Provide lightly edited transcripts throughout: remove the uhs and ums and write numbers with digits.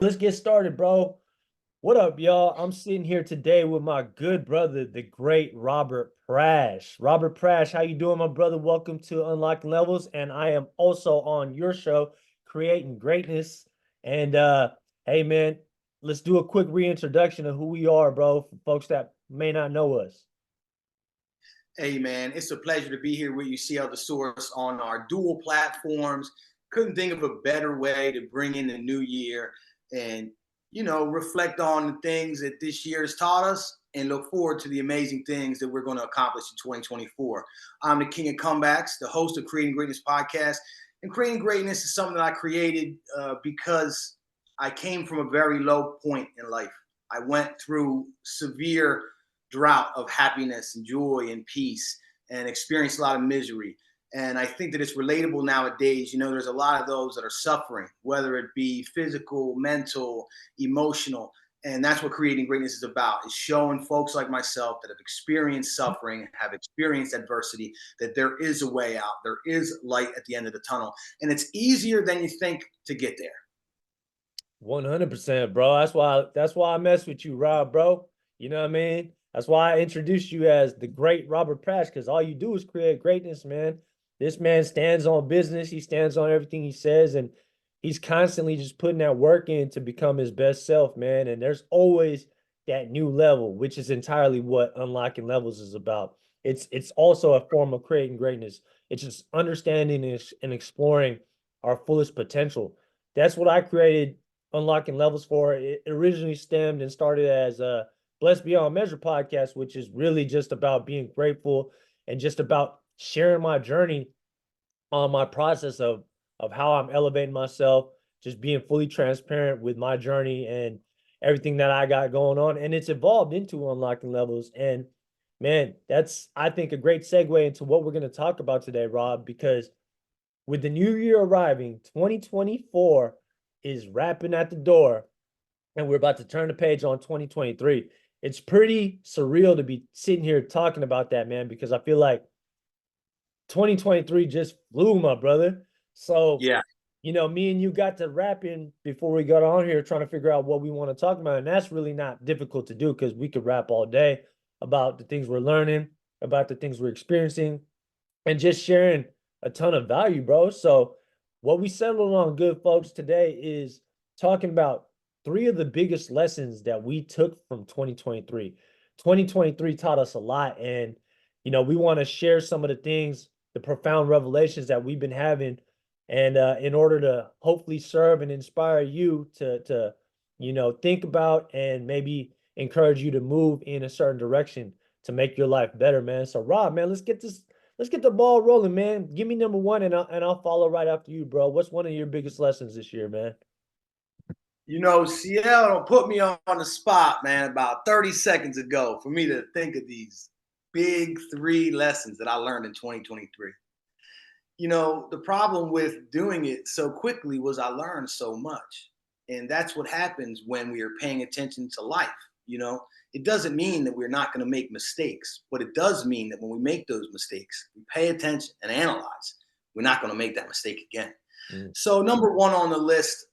let's get started, bro. What up, y'all? I'm sitting here today with my good brother, the great Robert Prash. Robert Prash, how you doing, my brother? Welcome to Unlocking Levels, and I am also on your show, Creating Greatness. And hey, man, let's do a quick reintroduction of who we are, bro, for folks that may not know us. Hey man, it's a pleasure to be here with you, CL The Source, on our dual platforms. Couldn't think of a better way to bring in the new year and, reflect on the things that this year has taught us and look forward to the amazing things that we're going to accomplish in 2024. I'm the king of comebacks, the host of Creating Greatness podcast. And Creating Greatness is something that I created because I came from a very low point in life. I went through severe drought of happiness and joy and peace and experienced a lot of misery. And I think that it's relatable nowadays. There's a lot of those that are suffering, whether it be physical, mental, emotional. And that's what Creating Greatness is about, is showing folks like myself that have experienced suffering, have experienced adversity, that there is a way out. There is light at the end of the tunnel. And it's easier than you think to get there. 100%, bro. That's why I mess with you, Rob, bro. You know what I mean? That's why I introduced you as the great Robert Prash, because all you do is create greatness, man. This man stands on business. He stands on everything he says, and he's constantly just putting that work in to become his best self, man. And there's always that new level, which is entirely what Unlocking Levels is about. It's also a form of creating greatness. It's just understanding and exploring our fullest potential. That's what I created Unlocking Levels for. It originally stemmed and started as a Blessed Beyond Measure podcast, which is really just about being grateful and just about sharing my journey on my process of how I'm elevating myself, just being fully transparent with my journey and everything that I got going on. And it's evolved into Unlocking Levels. And man, that's, I think, a great segue into what we're going to talk about today, Rob, because with the new year arriving, 2024 is wrapping at the door, and we're about to turn the page on 2023. It's pretty surreal to be sitting here talking about that, man, because I feel like 2023 just flew, my brother. So, Yeah. me and you got to rapping before we got on here trying to figure out what we want to talk about. And that's really not difficult to do because we could rap all day about the things we're learning, about the things we're experiencing, and just sharing a ton of value, bro. So, what we settled on, good folks, today is talking about three of the biggest lessons that we took from 2023. 2023 taught us a lot, and we want to share some of the things, the profound revelations that we've been having, and in order to hopefully serve and inspire you to think about and maybe encourage you to move in a certain direction to make your life better, man. So, Rob, man, let's get the ball rolling, man. Give me number one, and I'll follow right after you, bro. What's one of your biggest lessons this year, man? CL don't put me on the spot, man, about 30 seconds ago for me to think of these big three lessons that I learned in 2023. The problem with doing it so quickly was I learned so much. And that's what happens when we are paying attention to life. It doesn't mean that we're not going to make mistakes, but it does mean that when we make those mistakes, we pay attention and analyze, we're not going to make that mistake again. So, number one on the list,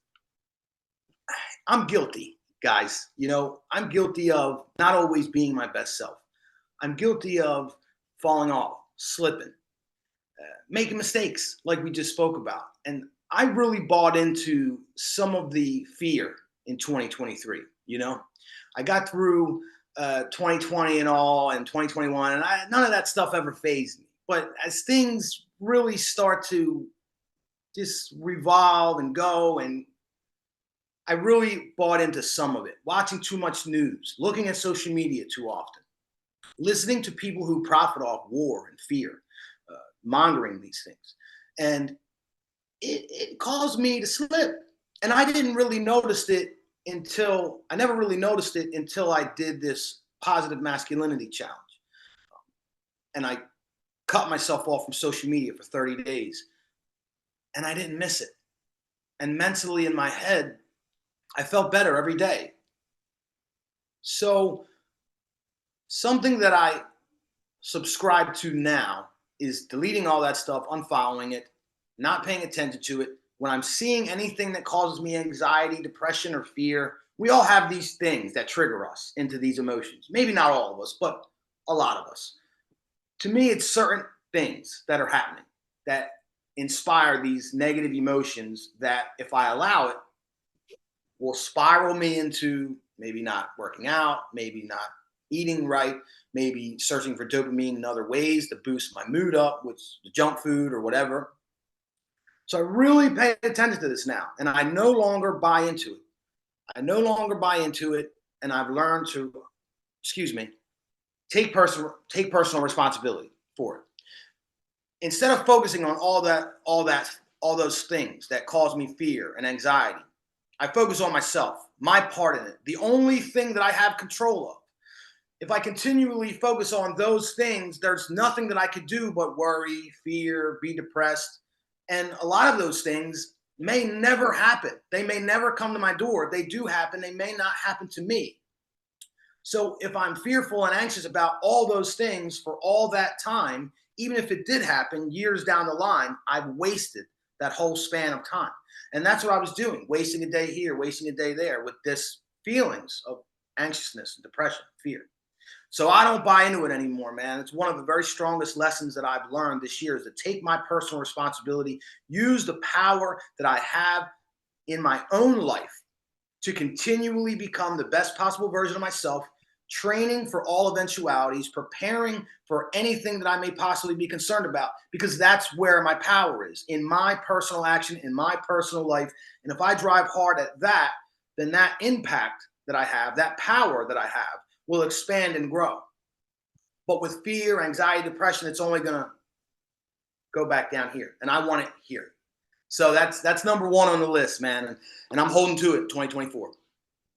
I'm guilty, guys. I'm guilty of not always being my best self. I'm guilty of falling off, slipping, making mistakes like we just spoke about. And I really bought into some of the fear in 2023. I got through 2020 and all and 2021, and none of that stuff ever fazed me. But as things really start to just revolve and go, and I really bought into some of it, watching too much news, looking at social media too often, listening to people who profit off war and fear, mongering these things. And it caused me to slip. And I didn't really notice it I never really noticed it until I did this positive masculinity challenge. And I cut myself off from social media for 30 days. And I didn't miss it. And mentally in my head, I felt better every day. So something that I subscribe to now is deleting all that stuff, unfollowing it, not paying attention to it, when I'm seeing anything that causes me anxiety, depression, or fear, we all have these things that trigger us into these emotions. Maybe not all of us, but a lot of us. To me, it's certain things that are happening that inspire these negative emotions that, if I allow it, will spiral me into maybe not working out, maybe not eating right, maybe searching for dopamine in other ways to boost my mood up with the junk food or whatever. So I really pay attention to this now, and I no longer buy into it. I no longer buy into it, and I've learned to, excuse me, take personal responsibility for it. Instead of focusing on all those things that cause me fear and anxiety, I focus on myself, my part in it, the only thing that I have control of. If I continually focus on those things, there's nothing that I could do but worry, fear, be depressed. And a lot of those things may never happen. They may never come to my door. If they do happen, they may not happen to me. So if I'm fearful and anxious about all those things for all that time, even if it did happen years down the line, I've wasted that whole span of time. And that's what I was doing, wasting a day here, wasting a day there with this feelings of anxiousness, depression, fear. So I don't buy into it anymore, man. It's one of the very strongest lessons that I've learned this year is to take my personal responsibility, use the power that I have in my own life to continually become the best possible version of myself, training for all eventualities, preparing for anything that I may possibly be concerned about, because that's where my power is, in my personal action, in my personal life. And if I drive hard at that, then that impact that I have, that power that I have, will expand and grow. But with fear, anxiety, depression, it's only going to go back down here. And I want it here. So that's number one on the list, man. And I'm holding to it 2024.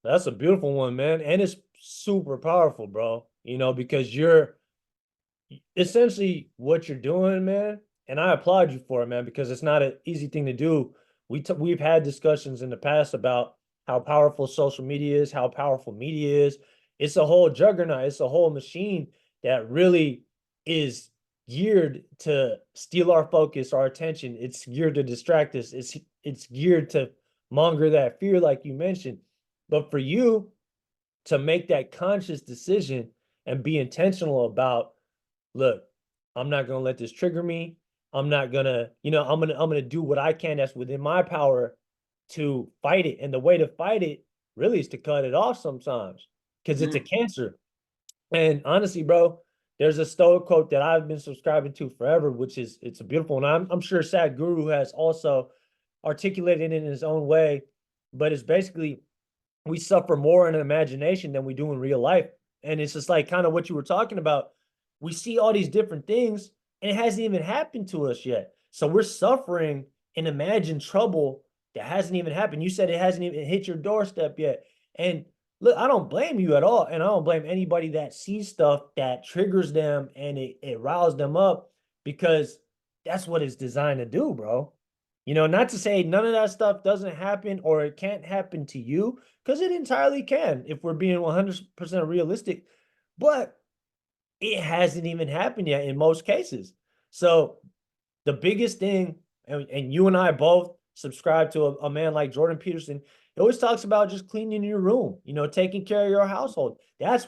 That's a beautiful one, man. And it's super powerful, bro. You know, because you're essentially what you're doing, man. And I applaud you for it, man, because it's not an easy thing to do. We've had discussions in the past about how powerful social media is, how powerful media is. It's a whole juggernaut. It's a whole machine that really is geared to steal our focus, our attention. It's geared to distract us. It's geared to monger that fear, like you mentioned. But for you to make that conscious decision and be intentional about, look, I'm not gonna let this trigger me. I'm not gonna, I'm gonna do what I can that's within my power to fight it. And the way to fight it really is to cut it off sometimes because it's a cancer. And honestly, bro, there's a Stoic quote that I've been subscribing to forever, which is it's a beautiful one. I'm sure Sadhguru has also articulated it in his own way, but it's basically we suffer more in imagination than we do in real life. And it's just like kind of what you were talking about. We see all these different things and it hasn't even happened to us yet. So we're suffering and imagine trouble that hasn't even happened. You said it hasn't even hit your doorstep yet. And look, I don't blame you at all. And I don't blame anybody that sees stuff that triggers them and it riles them up because that's what it's designed to do, bro. You know, not to say none of that stuff doesn't happen or it can't happen to you, because it entirely can if we're being 100% realistic, but it hasn't even happened yet in most cases. So the biggest thing, and you and I both subscribe to a man like Jordan Peterson, he always talks about just cleaning your room, taking care of your household. That's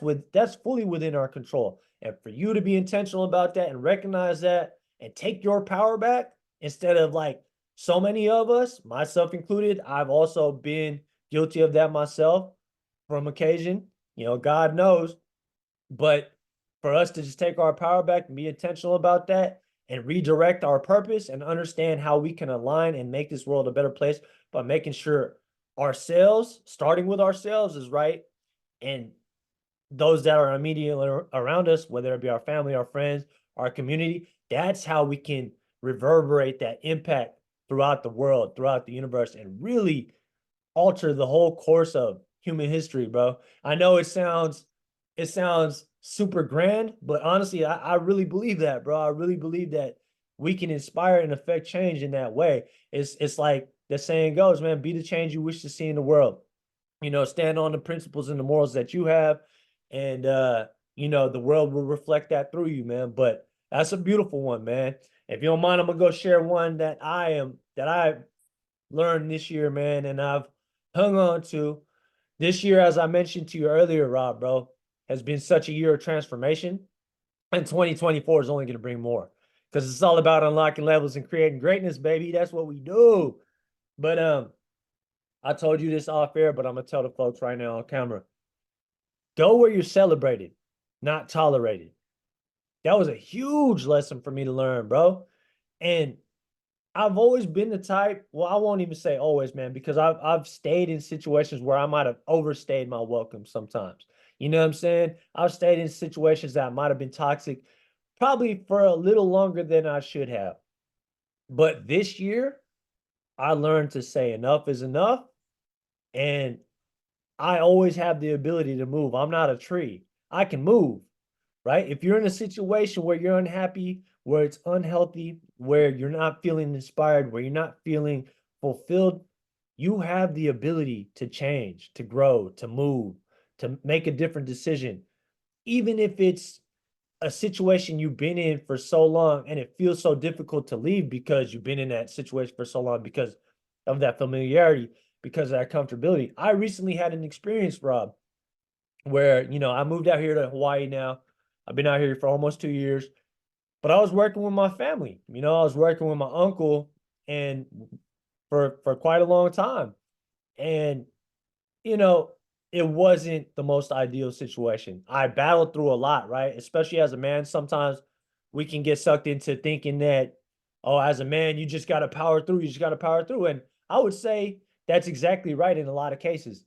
fully within our control. And for you to be intentional about that and recognize that and take your power back instead of like so many of us, myself included, I've also been guilty of that myself from occasion, God knows. But for us to just take our power back and be intentional about that and redirect our purpose and understand how we can align and make this world a better place by making sure ourselves, starting with ourselves, is right. And those that are immediately around us, whether it be our family, our friends, our community, that's how we can reverberate that impact throughout the world, throughout the universe, and really alter the whole course of human history, bro. I know it sounds super grand, but honestly, I really believe that, bro. I really believe that we can inspire and affect change in that way. It's like the saying goes, man, be the change you wish to see in the world. Stand on the principles and the morals that you have, and the world will reflect that through you, man. But that's a beautiful one, man. If you don't mind, I'm gonna go share one that I learned this year, man, and I've hung on to. This year, as I mentioned to you earlier, Rob, bro, has been such a year of transformation. And 2024 is only going to bring more because it's all about unlocking levels and creating greatness, baby. That's what we do. But I told you this off air, but I'm gonna tell the folks right now on camera. Go where you're celebrated, not tolerated. That was a huge lesson for me to learn, bro. And I've always been the type, well, I won't even say always, man, because I've stayed in situations where I might have overstayed my welcome sometimes. You know what I'm saying? I've stayed in situations that might have been toxic, probably for a little longer than I should have. But this year, I learned to say enough is enough. And I always have the ability to move. I'm not a tree. I can move, right? If you're in a situation where you're unhappy, where it's unhealthy, where you're not feeling inspired, where you're not feeling fulfilled, you have the ability to change, to grow, to move, to make a different decision. Even if it's a situation you've been in for so long and it feels so difficult to leave because you've been in that situation for so long because of that familiarity, because of that comfortability. I recently had an experience, Rob, where, I moved out here to Hawaii now. I've been out here for almost 2 years, but I was working with my family. I was working with my uncle and for quite a long time. And you know, it wasn't the most ideal situation. I battled through a lot, right? Especially as a man, sometimes we can get sucked into thinking that, oh, as a man, you just got to power through. You just got to power through. And I would say that's exactly right in a lot of cases.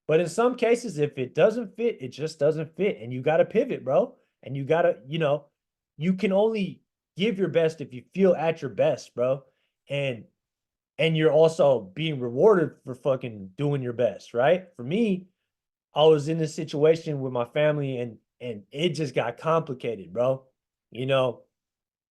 But in some cases, if it doesn't fit, it just doesn't fit. And you got to pivot, bro. And you got to, you can only give your best if you feel at your best, bro. And you're also being rewarded for fucking doing your best, right? For me, I was in this situation with my family and it just got complicated, bro. You know,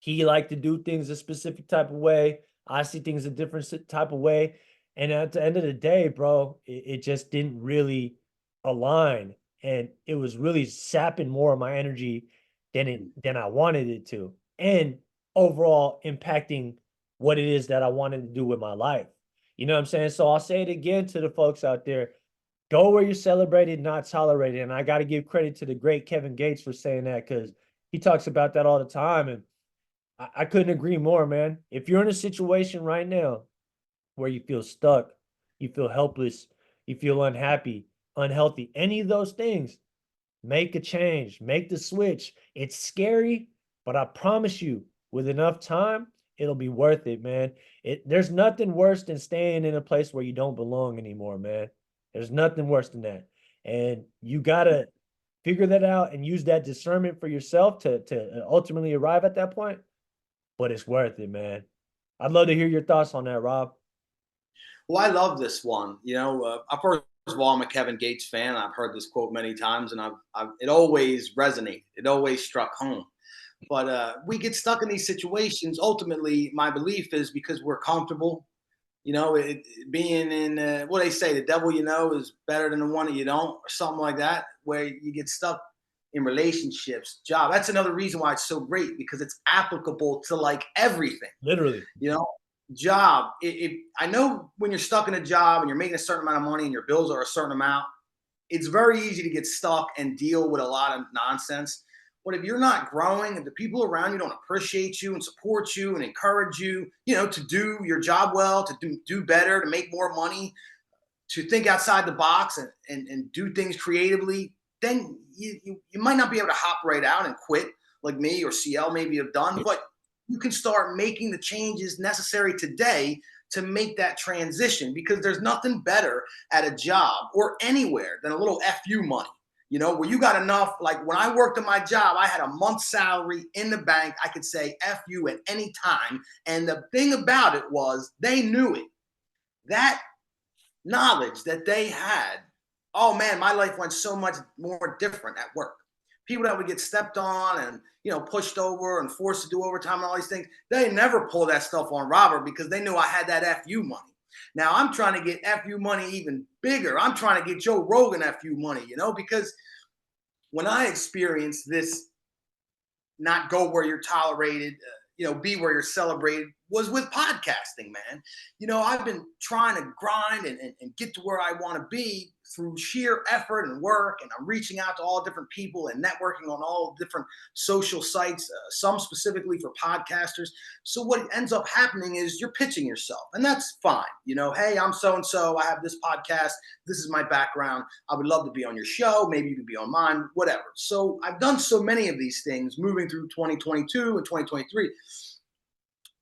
he liked to do things a specific type of way. I see things a different type of way. And at the end of the day, bro, it just didn't really align. And it was really sapping more of my energy than I wanted it to. And overall impacting what it is that I wanted to do with my life. You know what I'm saying? So I'll say it again to the folks out there. Go where you're celebrated, not tolerated. And I got to give credit to the great Kevin Gates for saying that because he talks about that all the time. And I couldn't agree more, man. If you're in a situation right now where you feel stuck, you feel helpless, you feel unhappy, unhealthy, any of those things, make a change, make the switch. It's scary, but I promise you, with enough time, it'll be worth it, man. There's nothing worse than staying in a place where you don't belong anymore, man. There's nothing worse than that. And you gotta figure that out and use that discernment for yourself to ultimately arrive at that point. But it's worth it, man. I'd love to hear your thoughts on that, Rob. Well, I love this one. First of all, I'm a Kevin Gates fan. I've heard this quote many times, and it always resonated. It always struck home. But we get stuck in these situations. Ultimately, my belief is because we're comfortable. Being in what they say, the devil you know is better than the one that you don't, or something like that. Where you get stuck in relationships, job. That's another reason why it's so great because it's applicable to like everything. Literally. You know, job. I know when you're stuck in a job and you're making a certain amount of money and your bills are a certain amount, it's very easy to get stuck and deal with a lot of nonsense. But if you're not growing and the people around you don't appreciate you and support you and encourage you, to do your job well, to do better, to make more money, to think outside the box and do things creatively, then you might not be able to hop right out and quit like me or CL maybe have done, but you can start making the changes necessary today to make that transition because there's nothing better at a job or anywhere than a little FU money, where you got enough. Like when I worked at my job, I had a month's salary in the bank. I could say FU at any time. And the thing about it was they knew it. That knowledge that they had, oh man, my life went so much more different at work. People that would get stepped on and pushed over and forced to do overtime and all these things, they never pull that stuff on Robert because they knew I had that FU money. Now I'm trying to get FU money even bigger. I'm trying to get Joe Rogan FU money, because when I experienced this, not go where you're tolerated, be where you're celebrated, was with podcasting, man. You know, I've been trying to grind and get to where I want to be through sheer effort and work. And I'm reaching out to all different people and networking on all different social sites, some specifically for podcasters. So what ends up happening is you're pitching yourself, and that's fine. You know, hey, I'm so and so. I have this podcast. This is my background. I would love to be on your show. Maybe you could be on mine, whatever. So I've done so many of these things moving through 2022 and 2023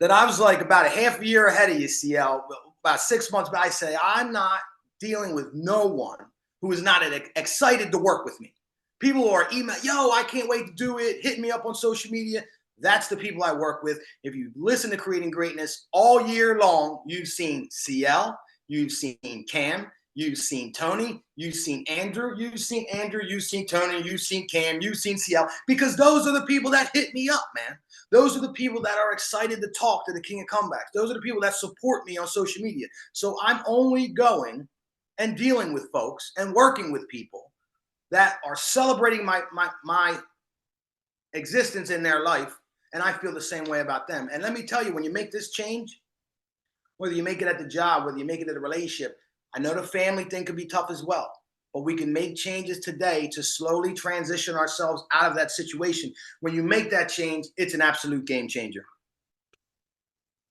that I was like about a half a year ahead of you, CL. About 6 months, but I say I'm not dealing with no one who is not excited to work with me. People who are email, yo, I can't wait to do it. Hit me up on social media. That's the people I work with. If you listen to Creating Greatness all year long, you've seen CL, you've seen Cam, you've seen Tony, you've seen Andrew, you've seen Tony, you've seen Cam, you've seen CL, because those are the people that hit me up, man. Those are the people that are excited to talk to the King of Comebacks. Those are the people that support me on social media. So I'm only going and dealing with folks and working with people that are celebrating my existence in their life, and I feel the same way about them. And let me tell you, when you make this change, whether you make it at the job, whether you make it in a relationship, I know the family thing could be tough as well, but we can make changes today to slowly transition ourselves out of that situation. When you make that change, it's an absolute game changer.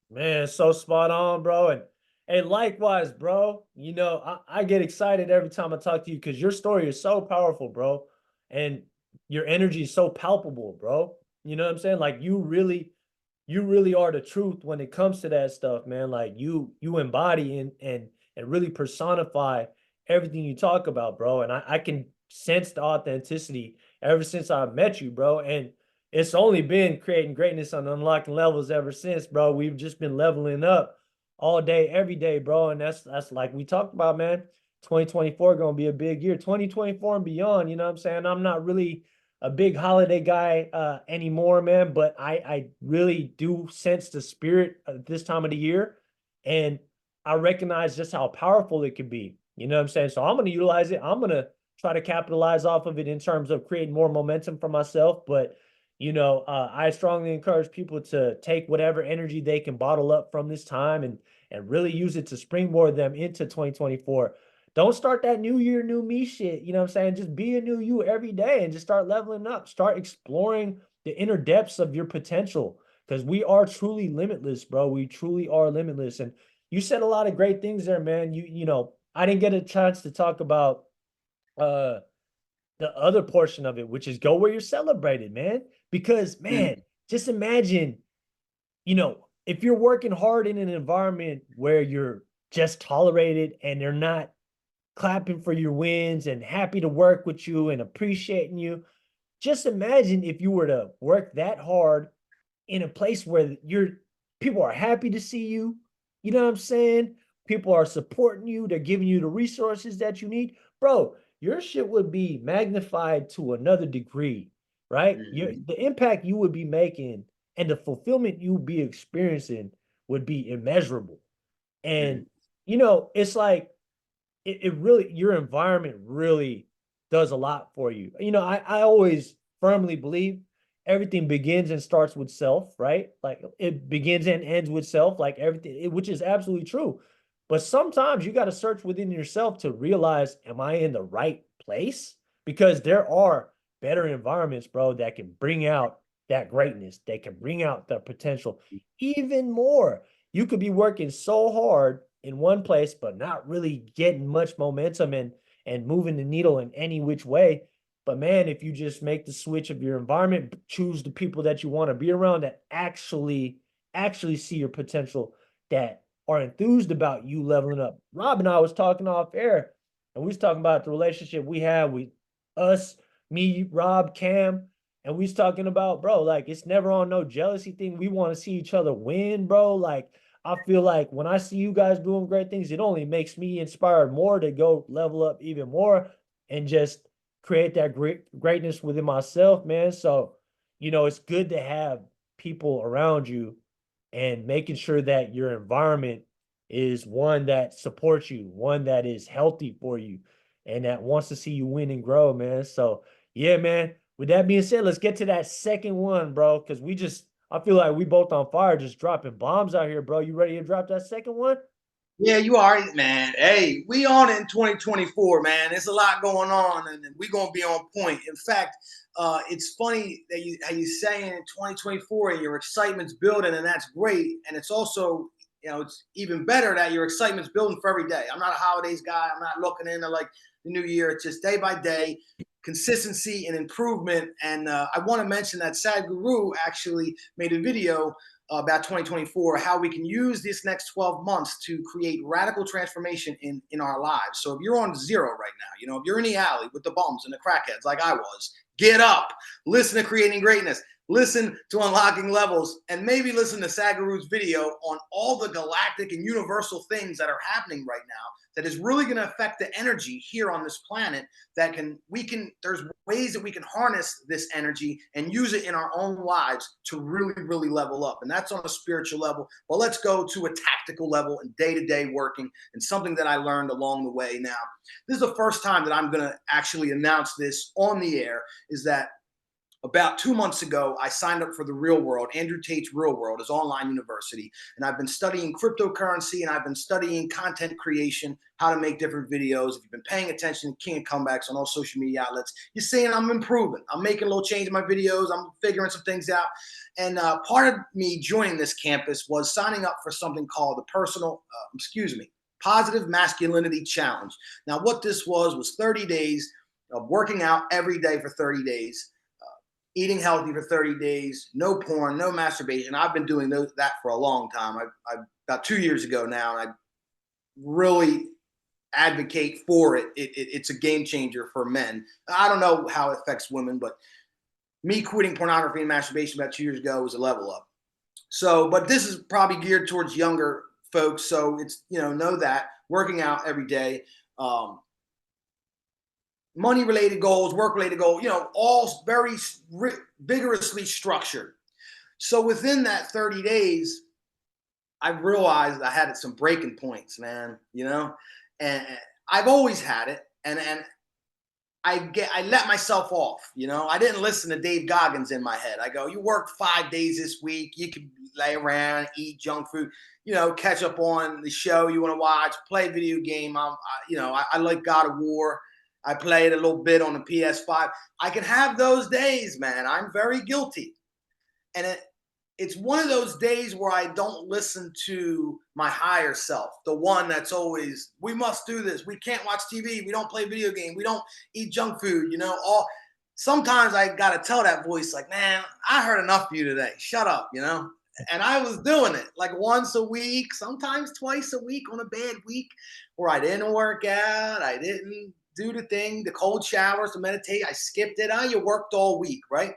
Man, so spot on, bro. And hey, likewise, bro. You know, I get excited every time I talk to you because your story is so powerful, bro. And your energy is so palpable, bro. You know what I'm saying? Like you really are the truth when it comes to that stuff, man. Like you embody and really personify everything you talk about, bro. And I can sense the authenticity ever since I met you, bro. And it's only been creating greatness on unlocking levels ever since, bro. We've just been leveling up all day, every day, bro. And that's like we talked about, man. 2024 gonna be a big year. 2024 and beyond, you know what I'm saying? I'm not really a big holiday guy anymore, man, but I really do sense the spirit at this time of the year. And I recognize just how powerful it can be. You know what I'm saying? So I'm gonna utilize it. I'm gonna try to capitalize off of it in terms of creating more momentum for myself. But I strongly encourage people to take whatever energy they can bottle up from this time and really use it to springboard them into 2024. Don't start that new year, new me shit. You know what I'm saying? Just be a new you every day and just start leveling up. Start exploring the inner depths of your potential because we are truly limitless, bro. We truly are limitless. And you said a lot of great things there, man. I didn't get a chance to talk about uh the other portion of it, which is go where you're celebrated, man. Because, man, just imagine, if you're working hard in an environment where you're just tolerated and they're not clapping for your wins and happy to work with you and appreciating you. Just imagine if you were to work that hard in a place where people are happy to see you. You know what I'm saying? People are supporting you. They're giving you the resources that you need. Bro, your shit would be magnified to another degree, right? The impact you would be making and the fulfillment you would be experiencing would be immeasurable. And, it's like, it really, your environment really does a lot for you. I always firmly believe everything begins and starts with self, right? Like it begins and ends with self, like everything, which is absolutely true. But sometimes you got to search within yourself to realize, am I in the right place? Because there are better environments, bro, that can bring out that greatness, they can bring out the potential even more. You could be working so hard in one place, but not really getting much momentum and moving the needle in any which way. But man, if you just make the switch of your environment, choose the people that you want to be around that actually see your potential, that are enthused about you leveling up. Rob and I was talking off air, and we was talking about the relationship we have with us, me, Rob, Cam, and we was talking about, bro, like it's never on no jealousy thing. We want to see each other win, bro. Like I feel like when I see you guys doing great things, it only makes me inspired more to go level up even more and just create that greatness within myself, man. So, it's good to have people around you and making sure that your environment is one that supports you, one that is healthy for you, and that wants to see you win and grow, man. So, yeah, man. With that being said, let's get to that second one, bro, because I feel like we both on fire, just dropping bombs out here, bro. You ready to drop that second one? Yeah, you are, man. Hey, we on it in 2024, man. There's a lot going on, and we're gonna be on point. In fact, it's funny that how you saying in 2024 and your excitement's building, and that's great. And it's also, it's even better that your excitement's building for every day. I'm not a holidays guy. I'm not looking into like the new year. It's just day by day, consistency and improvement. And I want to mention that Sadhguru actually made a video about 2024, how we can use this next 12 months to create radical transformation in our lives. So if you're on zero right now, if you're in the alley with the bums and the crackheads like I was, get up, listen to Creating Greatness, listen to Unlocking Levels, and maybe listen to Sadhguru's video on all the galactic and universal things that are happening right now that is really going to affect the energy here on this planet. There's ways that we can harness this energy and use it in our own lives to really, really level up. And that's on a spiritual level. But let's go to a tactical level and day-to-day working, and something that I learned along the way. Now, this is the first time that I'm going to actually announce this on the air, is that about 2 months ago, I signed up for the Real World, Andrew Tate's Real World, his online university. And I've been studying cryptocurrency, and I've been studying content creation, how to make different videos. If you've been paying attention to King of Comebacks on all social media outlets, you're seeing I'm improving. I'm making a little change in my videos. I'm figuring some things out. And part of me joining this campus was signing up for something called the Positive Masculinity Challenge. Now, what this was 30 days of working out every day for 30 days. Eating healthy for 30 days, no porn, no masturbation. I've been doing that for a long time. I about 2 years ago now, and I really advocate for it. It's a game changer for men. I don't know how it affects women, but me quitting pornography and masturbation about 2 years ago was a level up. So, but this is probably geared towards younger folks. So it's, know that working out every day, money-related goals, work-related goals, all very vigorously structured. So within that 30 days, I realized I had some breaking points, man, and I've always had it. And I let myself off, I didn't listen to Dave Goggins in my head. I go, you work 5 days this week. You can lay around, eat junk food, catch up on the show you want to watch, play a video game. I like God of War. I played a little bit on the PS5. I can have those days, man. I'm very guilty. And it's one of those days where I don't listen to my higher self, the one that's always, we must do this. We can't watch TV. We don't play video games. We don't eat junk food. Sometimes I got to tell that voice like, man, I heard enough of you today. Shut up, And I was doing it like once a week, sometimes twice a week on a bad week where I didn't work out. I didn't do the thing, the cold showers, to meditate. I skipped it. You worked all week, right?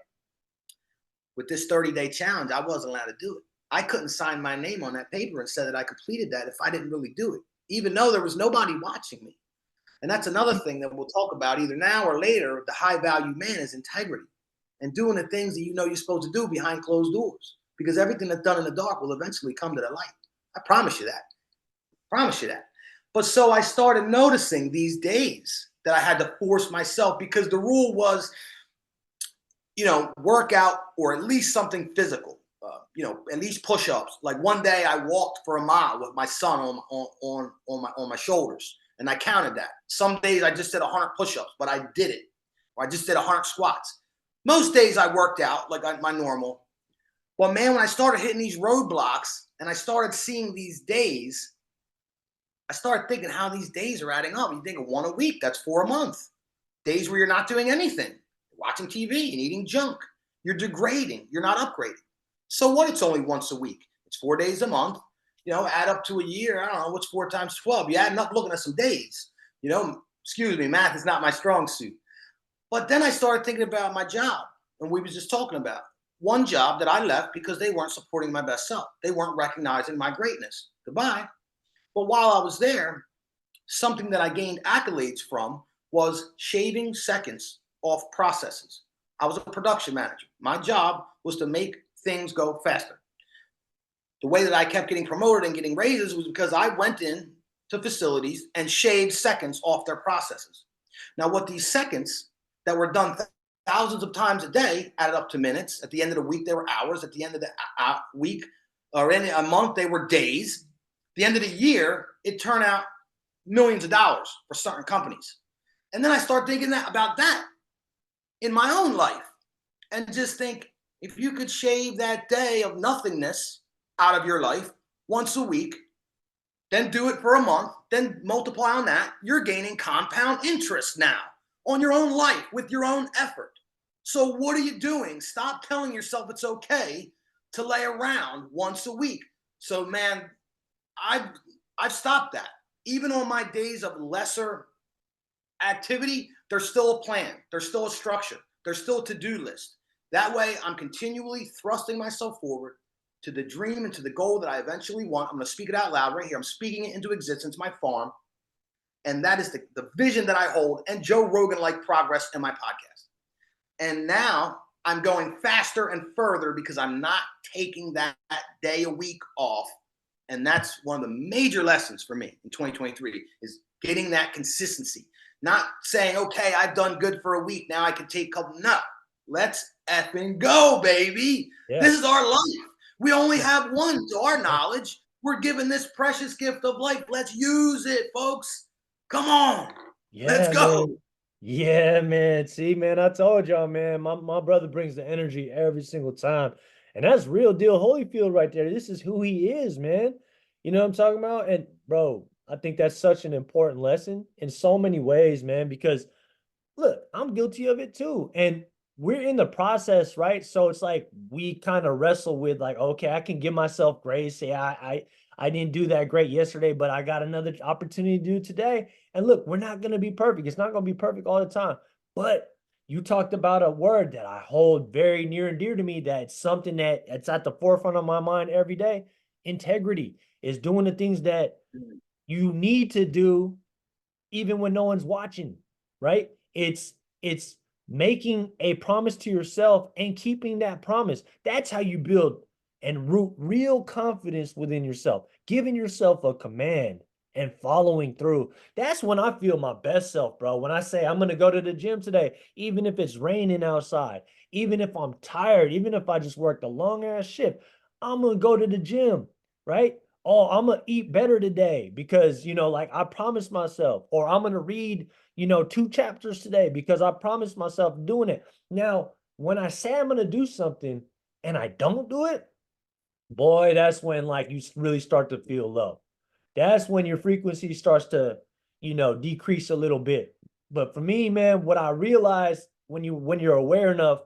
With this 30-day challenge, I wasn't allowed to do it. I couldn't sign my name on that paper and say that I completed that if I didn't really do it, even though there was nobody watching me. And that's another thing that we'll talk about either now or later. The high value man is integrity and doing the things that you're supposed to do behind closed doors, because everything that's done in the dark will eventually come to the light. I promise you that. But so I started noticing these days that I had to force myself, because the rule was, work out or at least something physical, at least push-ups. Like one day I walked for a mile with my son on my shoulders, and I counted that. Some days I just did 100 push-ups, but I did it. Or I just did 100 squats. Most days I worked out like my normal. But man, when I started hitting these roadblocks and I started seeing these days, I started thinking how these days are adding up. You think of one a week, that's 4 a month. Days where you're not doing anything, watching TV and eating junk. You're degrading, you're not upgrading. So what? It's only once a week. It's 4 days a month. Add up to a year. I don't know, what's 4 times 12? You add up looking at some days. Excuse me, math is not my strong suit. But then I started thinking about my job, and we was just talking about one job that I left because they weren't supporting my best self. They weren't recognizing my greatness. Goodbye. But while I was there, something that I gained accolades from was shaving seconds off processes. I was a production manager. My job was to make things go faster. The way that I kept getting promoted and getting raises was because I went in to facilities and shaved seconds off their processes. Now, what these seconds that were done thousands of times a day, added up to minutes. At the end of the week, they were hours. At the end of the week or in a month, they were days. At the end of the year, it turned out millions of dollars for certain companies. And then I start thinking about that in my own life and just think, if you could shave that day of nothingness out of your life once a week, then do it for a month, then multiply on that, you're gaining compound interest now on your own life with your own effort. So what are you doing? Stop telling yourself it's okay to lay around once a week. So man, I've stopped that. Even on my days of lesser activity, there's still a plan, there's still a structure, there's still a to-do list. That way, I'm continually thrusting myself forward to the dream and to the goal that I eventually want. I'm going to speak it out loud right here. I'm speaking it into existence, my farm. And that is the vision that I hold, and Joe Rogan-like progress in my podcast. And now I'm going faster and further because I'm not taking that day a week off. And that's one of the major lessons for me in 2023 is getting that consistency. Not saying, okay, I've done good for a week, now I can take a couple. No, let's effing go, baby. Yeah. This is our life. We only have one to our knowledge. We're given this precious gift of life. Let's use it, folks. Come on. Yeah, Let's go. man. Yeah, man. See, man, I told y'all, man, my brother brings the energy every single time. And that's real deal Holyfield right there. This is who he is, man. You know what I'm talking about? And bro, I think that's such an important lesson in so many ways, man, because look, I'm guilty of it too. And we're in the process, right? So it's like we kind of wrestle with like, okay, I can give myself grace. Say I didn't do that great yesterday, but I got another opportunity to do today. And look, we're not going to be perfect. It's not going to be perfect all the time. But you talked about a word that I hold very near and dear to me. That's something that it's at the forefront of my mind every day. Integrity is doing the things that you need to do even when no one's watching, right? It's making a promise to yourself and keeping that promise. That's how you build and root real confidence within yourself, giving yourself a command and following through. That's when I feel my best self, bro. When I say I'm going to go to the gym today, even if it's raining outside, even if I'm tired, even if I just worked a long ass shift, I'm going to go to the gym, right? Oh, I'm going to eat better today because, you know, like I promised myself, or I'm going to read, you know, 2 chapters today because I promised myself doing it. Now, when I say I'm going to do something and I don't do it, boy, that's when like you really start to feel low. That's when your frequency starts to, you know, decrease a little bit. But for me, man, what I realized when you're aware enough,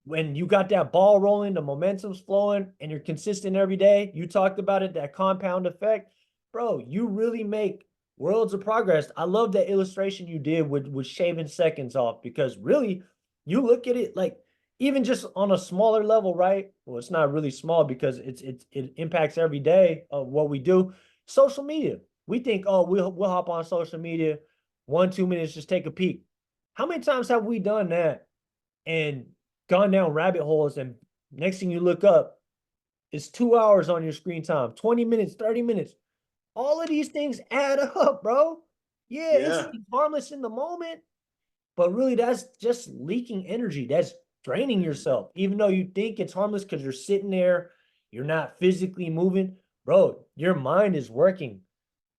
when you got that ball rolling, the momentum's flowing, and you're consistent every day, you talked about it, that compound effect, bro, you really make worlds of progress. I love that illustration you did with shaving seconds off, because really, you look at it like even just on a smaller level, right? Well, it's not really small because it impacts every day of what we do. Social media. We think, oh, we'll hop on social media, 1-2 minutes, just take a peek. How many times have we done that and gone down rabbit holes, and next thing you look up, it's 2 hours on your screen time, 20 minutes, 30 minutes. All of these things add up, bro. Yeah, it's harmless in the moment, but really that's just leaking energy. That's draining yourself. Even though you think it's harmless because you're sitting there, you're not physically moving, bro, your mind is working.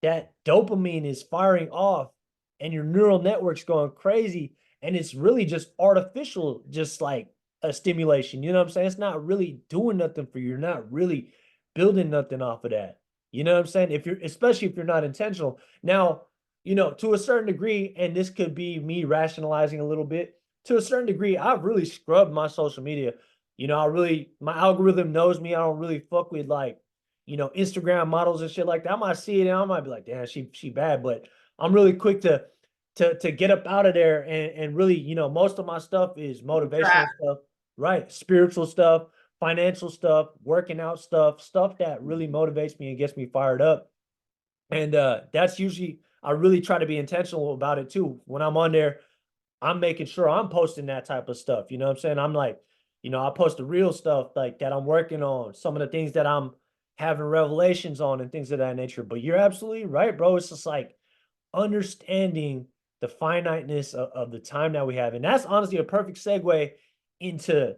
That dopamine is firing off and your neural network's going crazy. And it's really just artificial, just like a stimulation. You know what I'm saying? It's not really doing nothing for you. You're not really building nothing off of that. You know what I'm saying? If you're, especially if you're not intentional. Now, you know, to a certain degree, and this could be me rationalizing a little bit, to a certain degree, I've really scrubbed my social media. You know, my algorithm knows me. I don't really fuck with like, you know, Instagram models and shit like that. I might see it and I might be like, damn, she bad. But I'm really quick to get up out of there and really, you know, most of my stuff is motivational stuff, right? Spiritual stuff, financial stuff, working out stuff that really motivates me and gets me fired up. And that's usually, I really try to be intentional about it too. When I'm on there, I'm making sure I'm posting that type of stuff. You know what I'm saying? I'm like, you know, I post the real stuff like that I'm working on, some of the things that I'm having revelations on and things of that nature. But you're absolutely right, bro. It's just like understanding the finiteness of the time that we have. And that's honestly a perfect segue into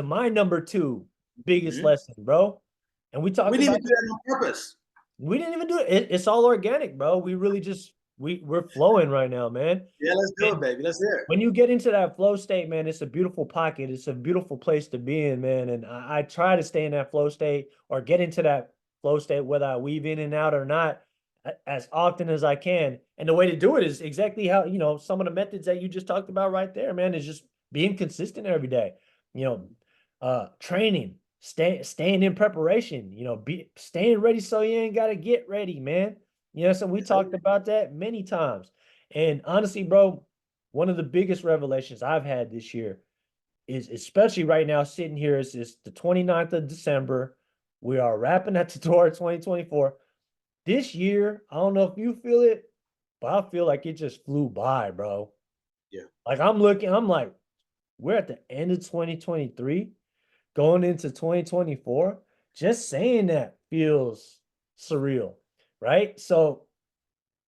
my number two biggest Mhm. lesson, bro. And we We talked need to about do that on purpose. we didn't even do it. It's all organic, bro. We really just we're flowing right now, man. Yeah, let's do it, And baby. Let's hear it. when you get into that flow state, man, it's a beautiful pocket. It's a beautiful place to be in, man. And I try to stay in that flow state or get into that flow state, whether I weave in and out or not, as often as I can. And the way to do it is exactly how, some of the methods that you just talked about right there, man, is just being consistent every day. Training, staying in preparation, be staying ready so you ain't gotta get ready, man. So we talked about that many times. And honestly, bro, one of the biggest revelations I've had this year is, especially right now, sitting here, is the 29th of December. We are wrapping at the door of 2024. This year, I don't know if you feel it, but I feel like it just flew by, bro. Yeah. Like I'm like, we're at the end of 2023, going into 2024. Just saying that feels surreal, right? So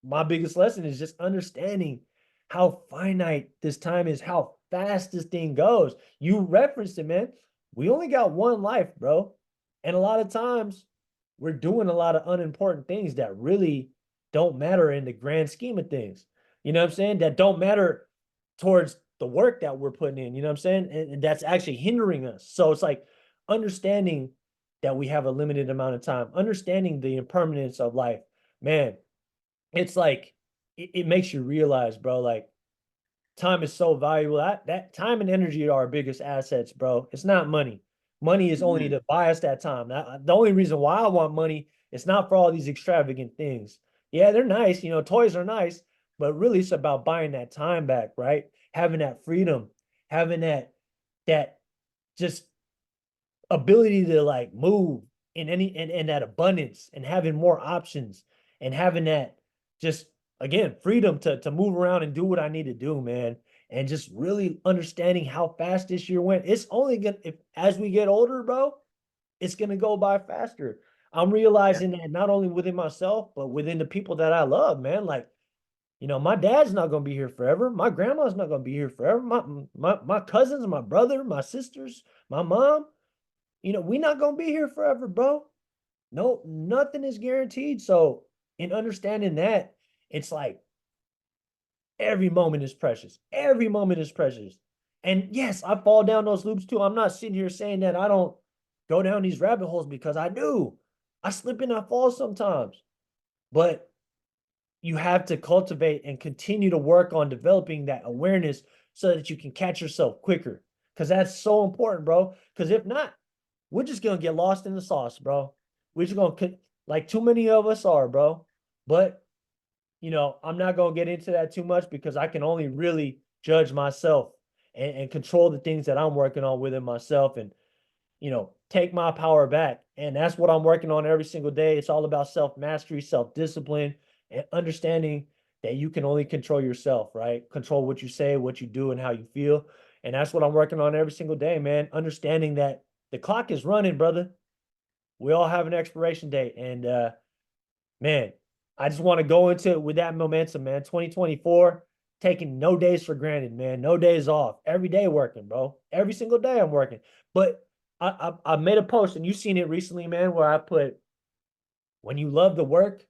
my biggest lesson is just understanding how finite this time is, how fast this thing goes. You referenced it, man. We only got one life, bro. And a lot of times we're doing a lot of unimportant things that really don't matter in the grand scheme of things. You know what I'm saying? That don't matter towards the work that we're putting in. You know what I'm saying? And that's actually hindering us. So it's like understanding that we have a limited amount of time, understanding the impermanence of life. Man, it's like it makes you realize, bro, like time is so valuable. That time and energy are our biggest assets, bro. It's not money. Money is only Mhm. to buy us that time. The only reason why I want money is not for all these extravagant things. Yeah, they're nice, toys are nice, but really it's about buying that time back, right? Having that freedom, having that just ability to like move in any and that abundance and having more options and having that just again freedom to move around and do what I need to do, man. And just really understanding how fast this year went. It's only gonna if as we get older, bro, it's gonna go by faster. I'm Yeah. realizing that not only within myself, but within the people that I love, man. Like, my dad's not gonna be here forever. My grandma's not gonna be here forever. My cousins, my brother, my sisters, my mom, we're not gonna be here forever, bro. No, nothing is guaranteed. So, in understanding that, it's like every moment is precious. Every moment is precious. And yes, I fall down those loops too. I'm not sitting here saying that I don't go down these rabbit holes because I do. I slip and I fall sometimes. But you have to cultivate and continue to work on developing that awareness so that you can catch yourself quicker. Because that's so important, bro. Because if not, we're just gonna get lost in the sauce, bro. We're just gonna like too many of us are, bro. But I'm not gonna get into that too much because I can only really judge myself and control the things that I'm working on within myself and take my power back. And that's what I'm working on every single day. It's all about self-mastery, self-discipline, and understanding that you can only control yourself, right? Control what you say, what you do, and how you feel. And that's what I'm working on every single day, man. Understanding that the clock is running, brother. We all have an expiration date. And man, I just want to go into it with that momentum, man. 2024, taking no days for granted, man. No days off. Every day working, bro. Every single day I'm working. But I made a post and you've seen it recently, man, where I put when you love the work,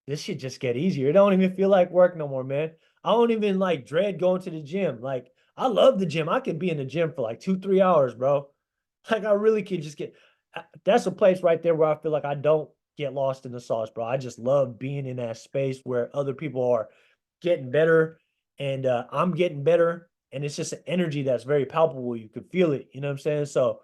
this should just get easier. It don't even feel like work no more, man. I don't even like dread going to the gym. Like I love the gym. I could be in the gym for like 2-3 hours, bro. Like I really could just get. That's a place right there where I feel like I don't get lost in the sauce, bro. I just love being in that space where other people are getting better and I'm getting better, and it's just an energy that's very palpable. You can feel it. You know what I'm saying? So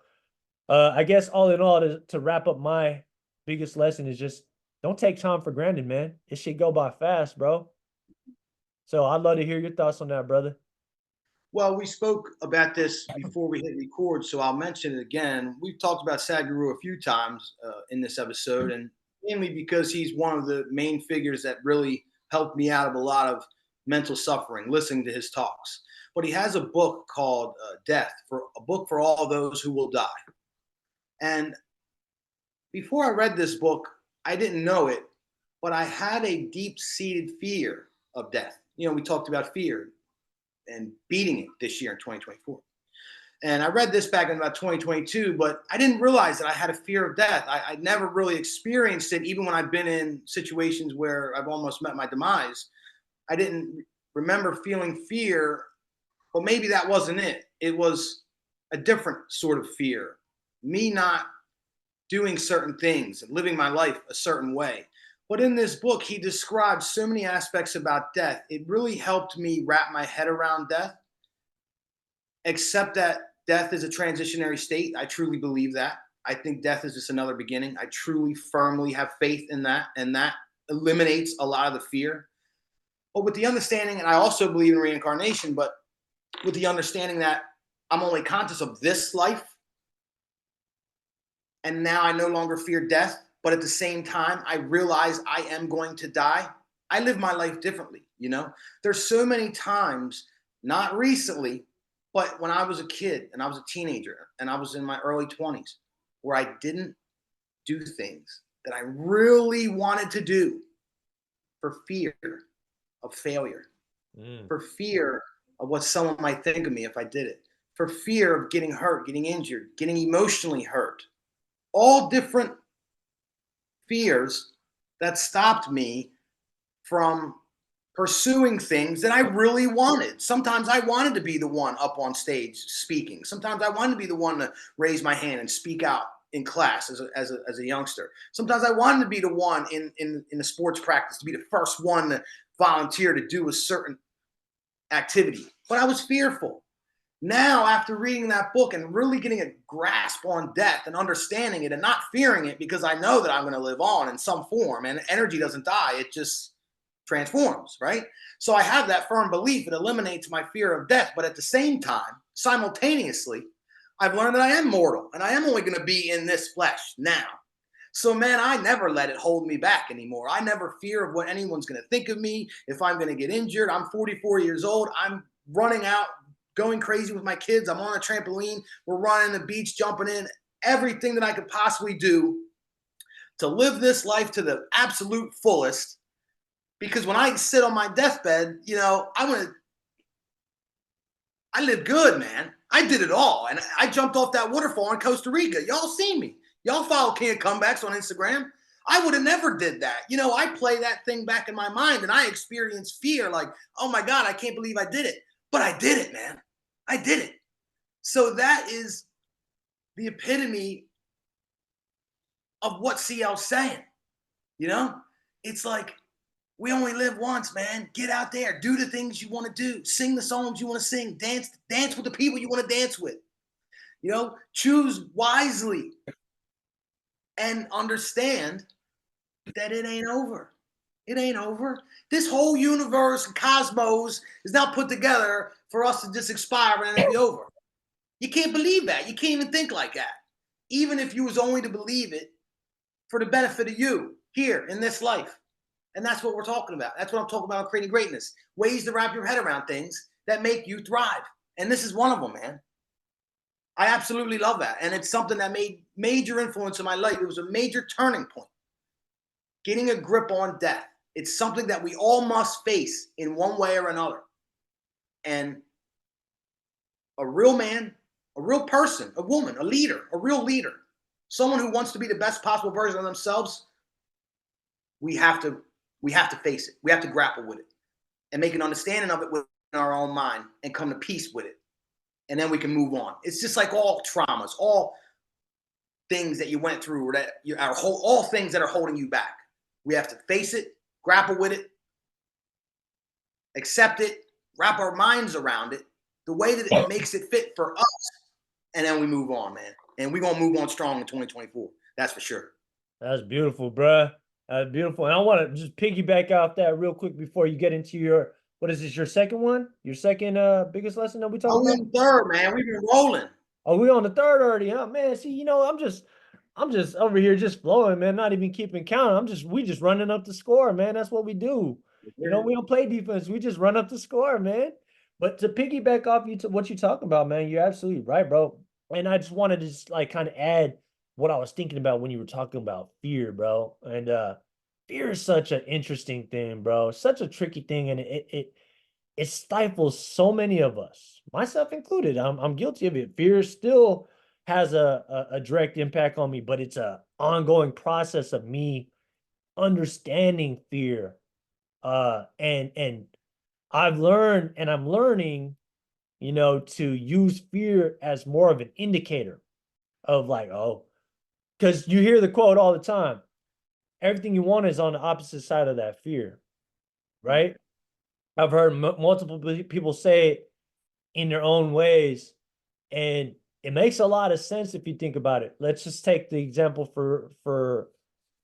I guess all in all, to wrap up my biggest lesson is just don't take time for granted, man. It should go by fast, bro. So I'd love to hear your thoughts on that, brother. Well, we spoke about this before we hit record, so I'll mention it again. We've talked about Sadhguru a few times in this episode, and mainly because he's one of the main figures that really helped me out of a lot of mental suffering listening to his talks. But he has a book called Death, for a book for all those who will die. And before I read this book, I didn't know it, but I had a deep seated fear of death. we talked about fear and beating it this year in 2024. And I read this back in about 2022, but I didn't realize that I had a fear of death. I never really experienced it, even when I've been in situations where I've almost met my demise. I didn't remember feeling fear, but maybe that wasn't it. It was a different sort of fear. Me not doing certain things and living my life a certain way. But in this book, he describes so many aspects about death. It really helped me wrap my head around death, accept that death is a transitionary state. I truly believe that. I think death is just another beginning. I truly, firmly have faith in that, and that eliminates a lot of the fear. But with the understanding, and I also believe in reincarnation, but with the understanding that I'm only conscious of this life, and now I no longer fear death, but at the same time, I realize I am going to die. I live my life differently. There's so many times, not recently, but when I was a kid and I was a teenager and I was in my early 20s, where I didn't do things that I really wanted to do for fear of failure, for fear of what someone might think of me if I did it, for fear of getting hurt, getting injured, getting emotionally hurt. All different fears that stopped me from pursuing things that I really wanted. Sometimes I wanted to be the one up on stage speaking. Sometimes I wanted to be the one to raise my hand and speak out in class as a youngster. Sometimes I wanted to be the one in the sports practice to be the first one to volunteer to do a certain activity. But I was fearful. Now, after reading that book and really getting a grasp on death and understanding it and not fearing it, because I know that I'm going to live on in some form, and energy doesn't die, it just transforms, right? So I have that firm belief. It eliminates my fear of death. But at the same time, simultaneously, I've learned that I am mortal and I am only going to be in this flesh now. So, man, I never let it hold me back anymore. I never fear of what anyone's going to think of me. If I'm going to get injured, I'm 44 years old. I'm running out, going crazy with my kids. I'm on a trampoline. We're running the beach, jumping in, everything that I could possibly do to live this life to the absolute fullest. Because when I sit on my deathbed, I live good, man. I did it all. And I jumped off that waterfall in Costa Rica. Y'all seen me. Y'all follow King of Comebacks on Instagram. I would have never did that. I play that thing back in my mind and I experience fear like, oh my God, I can't believe I did it. But I did it, man. I did it. So that is the epitome of what CL's saying. It's like, we only live once, man. Get out there. Do the things you want to do. Sing the songs you want to sing. Dance with the people you want to dance with. Choose wisely. And understand that it ain't over. It ain't over. This whole universe and cosmos is now put together for us to just expire and it be over. You can't believe that. You can't even think like that. Even if you was only to believe it for the benefit of you here in this life. And that's what we're talking about. That's what I'm talking about, creating greatness. Ways to wrap your head around things that make you thrive. And this is one of them, man. I absolutely love that. And it's something that made major influence in my life. It was a major turning point. Getting a grip on death. It's something that we all must face in one way or another. And a real man, a real person, a woman, a leader, a real leader, someone who wants to be the best possible version of themselves, we have to face it. We have to grapple with it and make an understanding of it within our own mind and come to peace with it. And then we can move on. It's just like all traumas, all things that you went through, or that all things that are holding you back. We have to face it, grapple with it, accept it, wrap our minds around it, the way that it makes it fit for us. And then we move on, man. And we're going to move on strong in 2024. That's for sure. That's beautiful, bruh. That's beautiful. And I want to just piggyback off that real quick before you get into your, what is this, your second one? Your second biggest lesson that we talking about? On third, man. We've been rolling. Oh, we on the third already, huh? Man, see, I'm just over here just flowing, man, not even keeping count. We just running up the score, man. That's what we do. We don't play defense. We just run up the score, man. But to piggyback off what you're talking about, man, you're absolutely right, bro. And I just wanted to just kind of add what I was thinking about when you were talking about fear, bro. And fear is such an interesting thing, bro. Such a tricky thing, and it stifles so many of us, myself included. I'm guilty of it. Fear still has a direct impact on me, but it's a ongoing process of me understanding fear. And I've learned and I'm learning, to use fear as more of an indicator of like, oh, because you hear the quote all the time, everything you want is on the opposite side of that fear, right? I've heard multiple people say it in their own ways, and it makes a lot of sense if you think about it. Let's just take the example for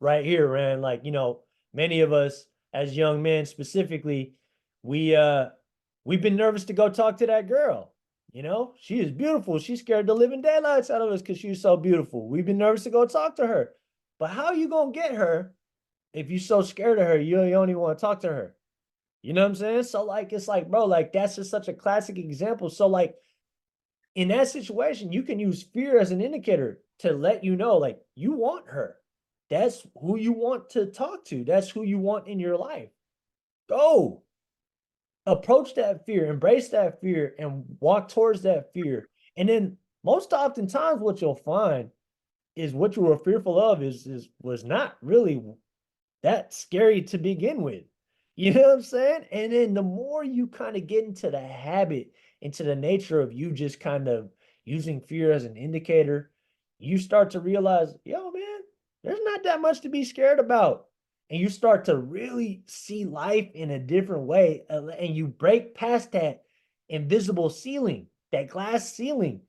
right here, man. Like, many of us as young men specifically, we've been nervous to go talk to that girl. She is beautiful. She scared the living daylights out of us because she's so beautiful. We've been nervous to go talk to her. But how are you gonna get her if you're so scared of her? You don't even want to talk to her. You know what I'm saying? So like, it's like, bro, like that's just such a classic example. So like in that situation, you can use fear as an indicator to let you know, like, you want her. That's who you want to talk to. That's who you want in your life. Go approach that fear, embrace that fear, and walk towards that fear. And then most oftentimes what you'll find is what you were fearful of was not really that scary to begin with. You know what I'm saying? And then the more you kind of get into the habit, into the nature of you just kind of using fear as an indicator, you start to realize, yo, man, there's not that much to be scared about. And you start to really see life in a different way. And you break past that invisible ceiling, that glass ceiling.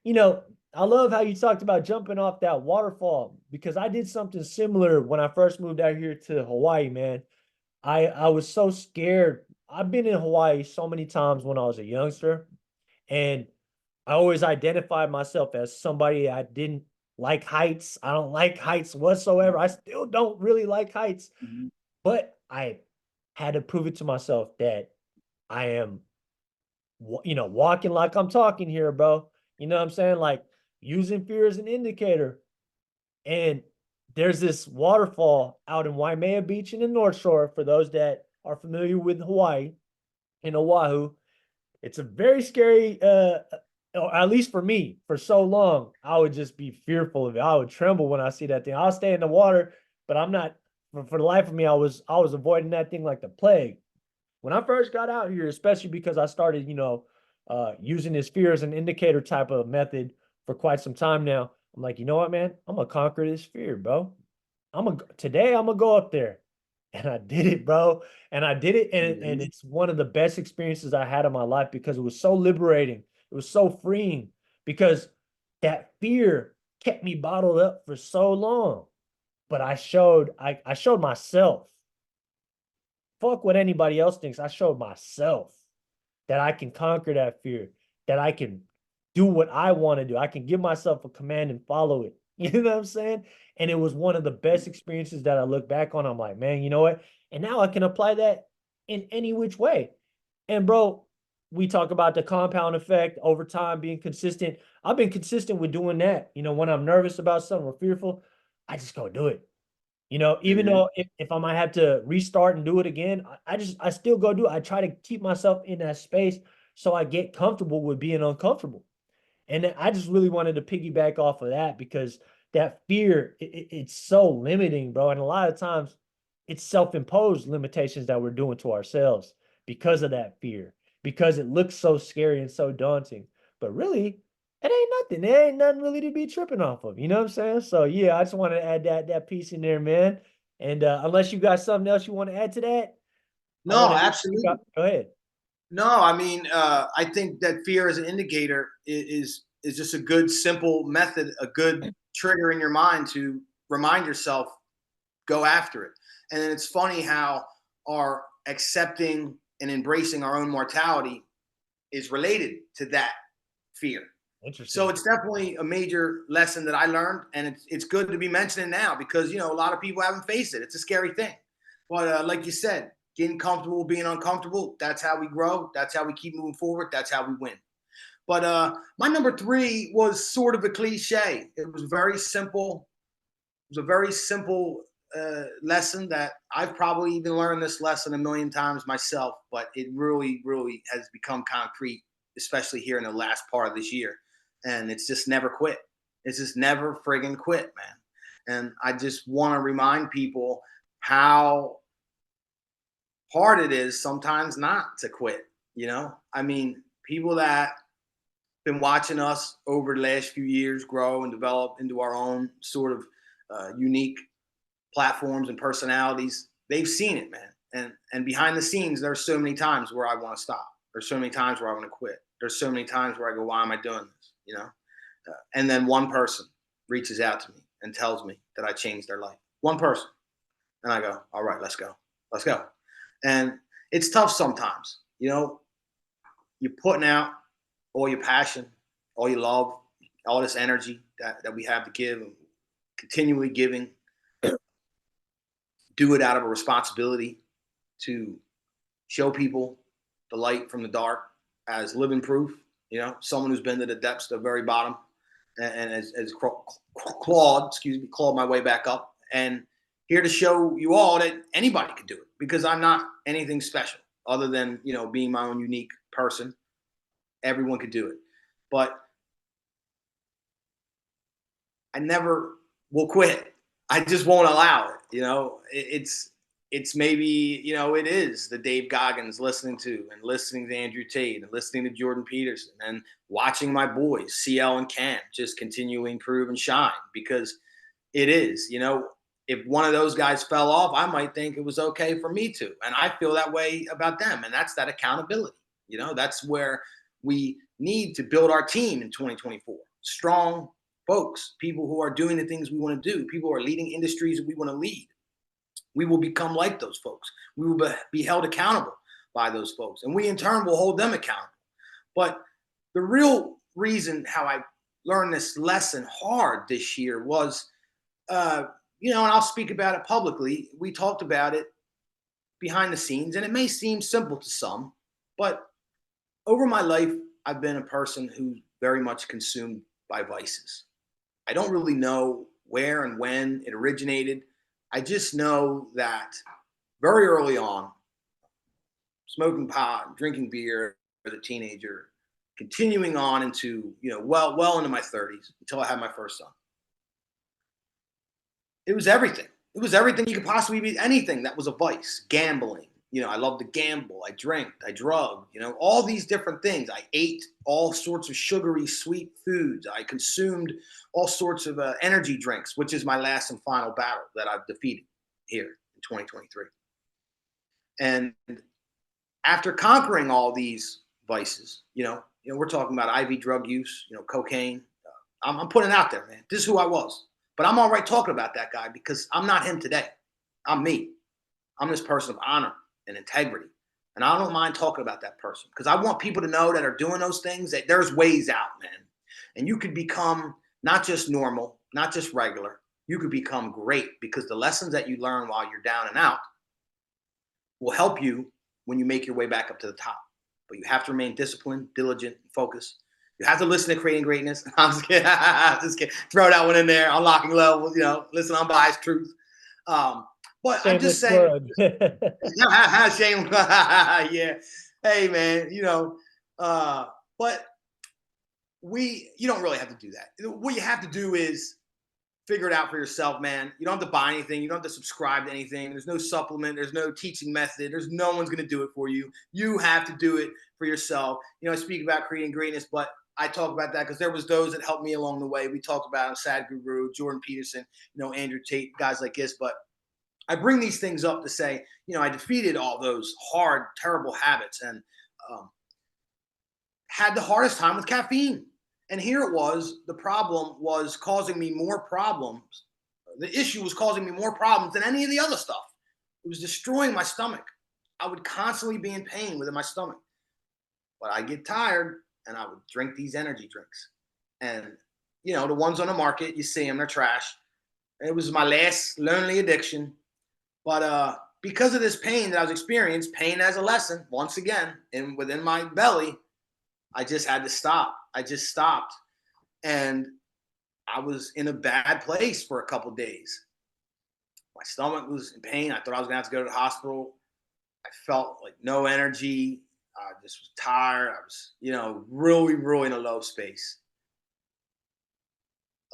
I love how you talked about jumping off that waterfall because I did something similar when I first moved out here to Hawaii, man. I was so scared. I've been in Hawaii so many times when I was a youngster, and I always identified myself as somebody I didn't like heights. I don't like heights whatsoever. I still don't really like heights, Mhm. but I had to prove it to myself that I am, walking like I'm talking here, bro. You know what I'm saying? Like using fear as an indicator. And there's this waterfall out in Waimea Beach in the North Shore. For those that are familiar with Hawaii, in Oahu, it's a very scary, or at least for me, for so long, I would just be fearful of it. I would tremble when I see that thing. I'll stay in the water, but I'm not. For the life of me, I was avoiding that thing like the plague. When I first got out here, especially because I started, using this fear as an indicator type of method for quite some time now, I'm like, you know what, man? I'm gonna conquer this fear, bro. I'm gonna go up there. And I did it, bro. And I did it, and Mhm. it's one of the best experiences I had in my life because it was so liberating. It was so freeing because that fear kept me bottled up for so long. But I showed myself. Fuck what anybody else thinks. I showed myself that I can conquer that fear, that I can do what I want to do. I can give myself a command and follow it. You know what I'm saying? And it was one of the best experiences that I look back on. I'm like, man, you know what? And now I can apply that in any which way. And bro, we talk about the compound effect over time being consistent. I've been consistent with doing that. When I'm nervous about something or fearful, I just go do it. Even Mhm. though if I might have to restart and do it again, I still go do it. I try to keep myself in that space so I get comfortable with being uncomfortable. And I just really wanted to piggyback off of that because that fear, it's so limiting, bro. And a lot of times it's self-imposed limitations that we're doing to ourselves because of that fear, because it looks so scary and so daunting. But really, it ain't nothing. There ain't nothing really to be tripping off of. You know what I'm saying? So yeah, I just wanted to add that piece in there, man. And unless you got something else you want to add to that, I want No, to absolutely. go ahead. No, I mean, I think that fear as an indicator is just a good, simple method, a good trigger in your mind to remind yourself, go after it. And then it's funny how our accepting and embracing our own mortality is related to that fear. So Interesting. it's definitely a major lesson that I learned, and it's good to be mentioning now because a lot of people haven't faced it. It's a scary thing, but like you said, getting comfortable being uncomfortable. That's how we grow. That's how we keep moving forward. That's how we win. But my number three was sort of a cliche. It was very simple. It was a very simple lesson that I've probably even learned this lesson a million times myself, but it really, really has become concrete, especially here in the last part of this year. And it's just never quit. It's just never friggin' quit, man. And I just want to remind people how hard it is sometimes not to quit. You know, I mean, people that been watching us over the last few years grow and develop into our own sort of unique platforms and personalities, they've seen it, man. And behind the scenes, there's so many times where I want to stop. There's so many times where I want to quit. There's so many times where I go, why am I doing this? You know? And then one person reaches out to me and tells me that I changed their life. One person. And I go, all right, let's go. Let's go. And it's tough sometimes. You know, you're putting out all your passion, all your love, all this energy that we have to give, and continually giving. Do it out of a responsibility to show people the light from the dark as living proof. You know, someone who's been to the depths, the very bottom, and as clawed my way back up, and here to show you all that anybody could do it, because I'm not anything special other than, you know, being my own unique person. Everyone could do it, but I never will quit. I just won't allow it. You know, it's maybe, you know, it is the Dave Goggins listening to and listening to Andrew Tate and listening to Jordan Peterson and watching my boys, CL and Cam, just continuing improve and shine, because it is, you know, if one of those guys fell off, I might think it was okay for me to. And I feel that way about them. And that's that accountability. You know, that's where we need to build our team in 2024. Strong folks, people who are doing the things we want to do, people who are leading industries that we want to lead. We will become like those folks. We will be held accountable by those folks. And we in turn will hold them accountable. But the real reason how I learned this lesson hard this year was, you know, and I'll speak about it publicly. We talked about it behind the scenes, and it may seem simple to some, but over my life, I've been a person who's very much consumed by vices. I don't really know where and when it originated. I just know that very early on, smoking pot, drinking beer as a teenager, continuing on into, you know, well into my 30s until I had my first son. It was everything. It was everything you could possibly be, anything that was a vice. Gambling. You know, I love to gamble. I drank. I drug. You know, all these different things. I ate all sorts of sugary, sweet foods. I consumed all sorts of energy drinks, which is my last and final battle that I've defeated here in 2023. And after conquering all these vices, you know, we're talking about IV drug use, you know, cocaine. I'm putting it out there, man. This is who I was. But I'm all right talking about that guy because I'm not him today. I'm me. I'm this person of honor and integrity. And I don't mind talking about that person because I want people to know that are doing those things that there's ways out, man. And you could become not just normal, not just regular. You could become great because the lessons that you learn while you're down and out will help you when you make your way back up to the top. But you have to remain disciplined, diligent, and focused. You have to listen to Creating Greatness. I'm just kidding. Just kidding. Throw that one in there. Unlocking levels. You know, listen, unbiased truth. But I'm just saying. Shame. Yeah. Hey, man. You know, but you don't really have to do that. What you have to do is figure it out for yourself, man. You don't have to buy anything. You don't have to subscribe to anything. There's no supplement. There's no teaching method. There's no one's going to do it for you. You have to do it for yourself. You know, I speak about Creating Greatness, but I talk about that because there was those that helped me along the way. We talked about Sadhguru, Jordan Peterson, you know, Andrew Tate, guys like this. But I bring these things up to say, you know, I defeated all those hard, terrible habits and had the hardest time with caffeine. And here it was, the problem was causing me more problems. The issue was causing me more problems than any of the other stuff. It was destroying my stomach. I would constantly be in pain within my stomach. But I get tired and I would drink these energy drinks. And, you know, the ones on the market, you see them, they're trash. It was my last lonely addiction. But because of this pain that I was experiencing, pain as a lesson, once again, and within my belly, I just had to stop. I just stopped. And I was in a bad place for a couple of days. My stomach was in pain. I thought I was gonna have to go to the hospital. I felt like no energy. I just was tired. I was, really, really in a low space.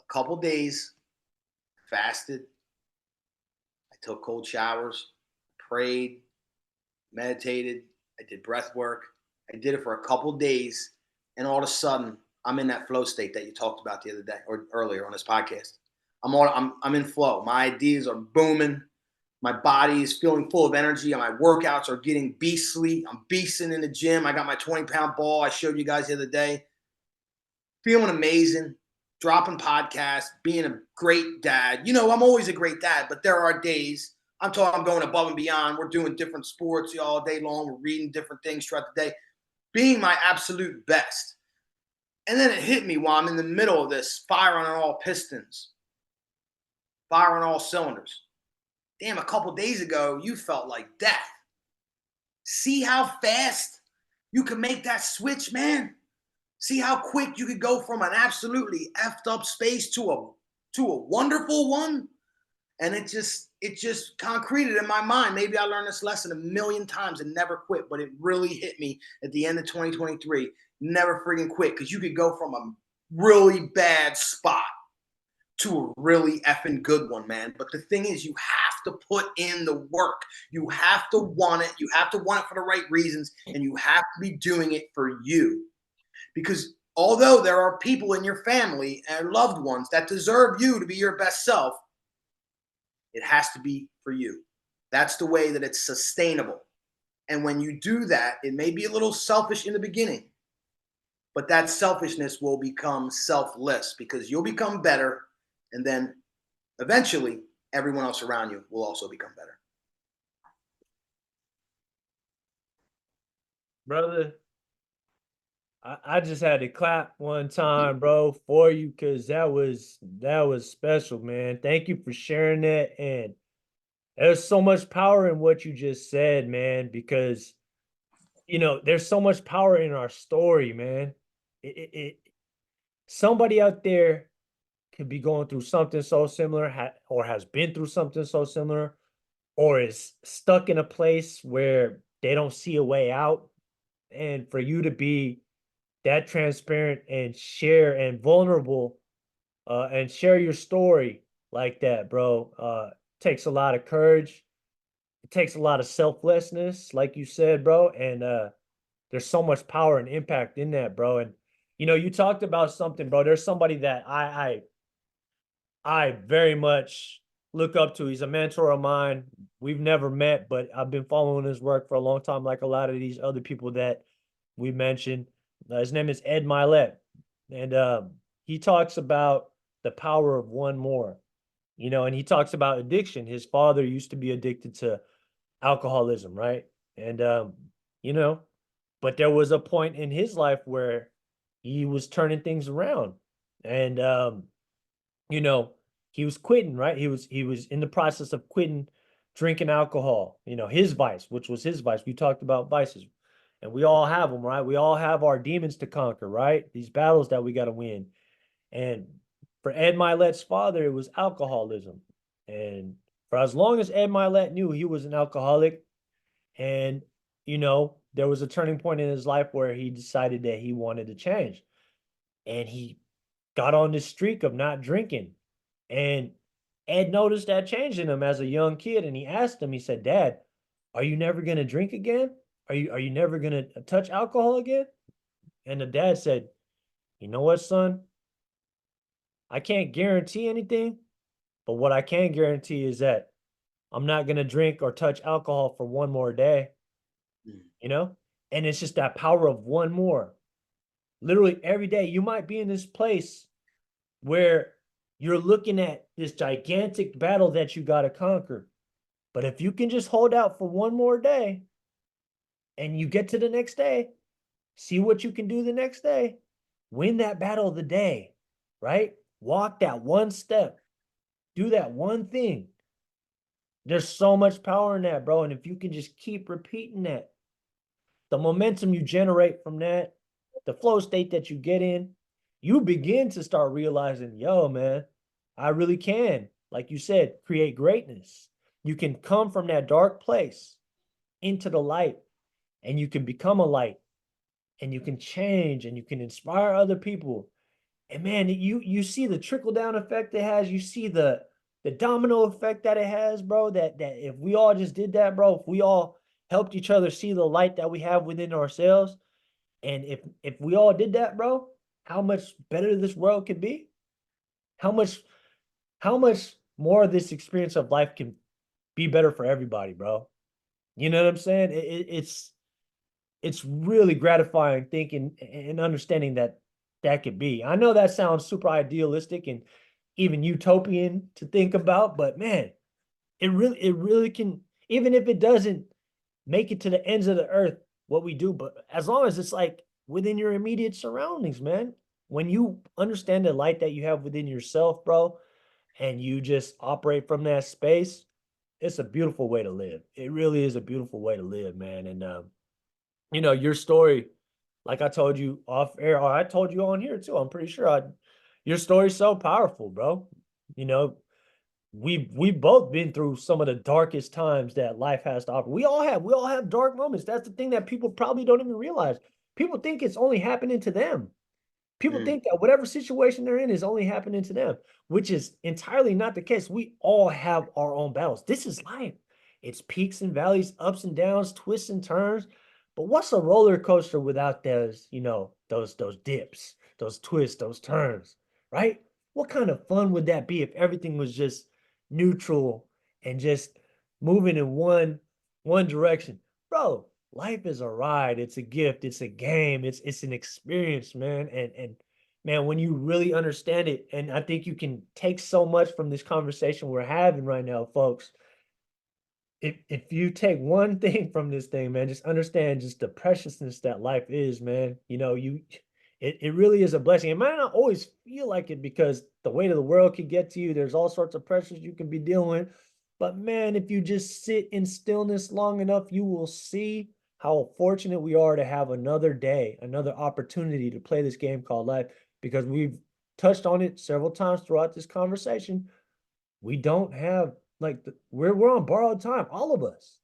A couple days, fasted. I took cold showers, prayed, meditated. I did breath work. I did it for a couple days, and all of a sudden, I'm in that flow state that you talked about the other day or earlier on this podcast. I'm in flow. My ideas are booming. My body is feeling full of energy, and my workouts are getting beastly. I'm beasting in the gym. I got my 20-pound ball I showed you guys the other day. Feeling amazing, dropping podcasts, being a great dad. I'm always a great dad, but there are days I'm going above and beyond. We're doing different sports all day long. We're reading different things throughout the day, being my absolute best. And then it hit me while I'm in the middle of this, firing on all pistons, firing on all cylinders. Damn, a couple days ago, you felt like death. See how fast you can make that switch, man? See how quick you could go from an absolutely effed up space to a wonderful one? And it just concreted in my mind. Maybe I learned this lesson a million times and never quit, but it really hit me at the end of 2023. Never friggin' quit, because you could go from a really bad spot to a really effing good one, man. But the thing is, you have to put in the work. You have to want it. You have to want it for the right reasons, and you have to be doing it for you. Because although there are people in your family and loved ones that deserve you to be your best self, it has to be for you. That's the way that it's sustainable. And when you do that, it may be a little selfish in the beginning, but that selfishness will become selfless, because you'll become better. And then eventually everyone else around you will also become better. Brother, I just had to clap one time, bro, for you, because that was special, man. Thank you for sharing that. And there's so much power in what you just said, man, because there's so much power in our story, man. Somebody out there could be going through something so similar, or has been through something so similar, or is stuck in a place where they don't see a way out. And for you to be that transparent and share and vulnerable, and share your story like that, bro, takes a lot of courage. It takes a lot of selflessness, like you said, bro. And there's so much power and impact in that, bro. And you talked about something, bro. There's somebody that I very much look up to. He's a mentor of mine. We've never met, but I've been following his work for a long time, like a lot of these other people that we mentioned. His name is Ed Milet, and he talks about the power of one more. And he talks about addiction. His father used to be addicted to alcoholism, right? And you know, but there was a point in his life where he was turning things around, and you know, he was quitting, right? He was in the process of quitting drinking alcohol, his vice, which was his vice. We talked about vices, and we all have them, right? We all have our demons to conquer, right? These battles that we got to win. And for Ed Milet's father, it was alcoholism. And for as long as Ed Milet knew, he was an alcoholic. And, there was a turning point in his life where he decided that he wanted to change. And he got on this streak of not drinking. And Ed noticed that change in him as a young kid. And he asked him, he said, "Dad, are you never going to drink again? Are you never going to touch alcohol again?" And the dad said, "You know what, son? I can't guarantee anything, but what I can guarantee is that I'm not going to drink or touch alcohol for one more day, Mm. you know? And it's just that power of one more. Literally every day, you might be in this place where you're looking at this gigantic battle that you got to conquer. But if you can just hold out for one more day and you get to the next day, see what you can do the next day, win that battle of the day, right? Walk that one step, do that one thing. There's so much power in that, bro. And if you can just keep repeating that, the momentum you generate from that, the flow state that you get in, you begin to start realizing, yo, man, I really can, like you said, create greatness. You can come from that dark place into the light, and you can become a light, and you can change, and you can inspire other people. And man, you see the trickle down effect it has. You see the domino effect that it has, bro. That if we all just did that, bro, if we all helped each other see the light that we have within ourselves, and if we all did that, bro, how much better this world could be? How much how much more of this experience of life can be better for everybody, bro? You know what I'm saying? It's really gratifying thinking and understanding that that could be. I know that sounds super idealistic and even utopian to think about, but man, it really can, even if it doesn't make it to the ends of the earth, what we do, but as long as it's like within your immediate surroundings, man. When you understand the light that you have within yourself, bro, and you just operate from that space, it's a beautiful way to live. It really is a beautiful way to live, man. And your story, like I told you off air, or I told you on here too. I'm pretty sure your story's so powerful, bro. You know, we've both been through some of the darkest times that life has to offer. We all have dark moments. That's the thing that people probably don't even realize. People think it's only happening to them. People Mm. think that whatever situation they're in is only happening to them, which is entirely not the case. We all have our own battles. This is life. It's peaks and valleys, ups and downs, twists and turns. But what's a roller coaster without those dips, those twists, those turns, right? What kind of fun would that be if everything was just neutral and just moving in one direction? Bro, life is a ride, it's a gift, it's a game, it's an experience, man. And man, when you really understand it, and I think you can take so much from this conversation we're having right now, folks. If you take one thing from this thing, man, just understand just the preciousness that life is, man. It really is a blessing. It might not always feel like it because the weight of the world can get to you. There's all sorts of pressures you can be dealing with. But man, if you just sit in stillness long enough, you will see how fortunate we are to have another day, another opportunity to play this game called life, because we've touched on it several times throughout this conversation. We don't have like we're on borrowed time, all of us.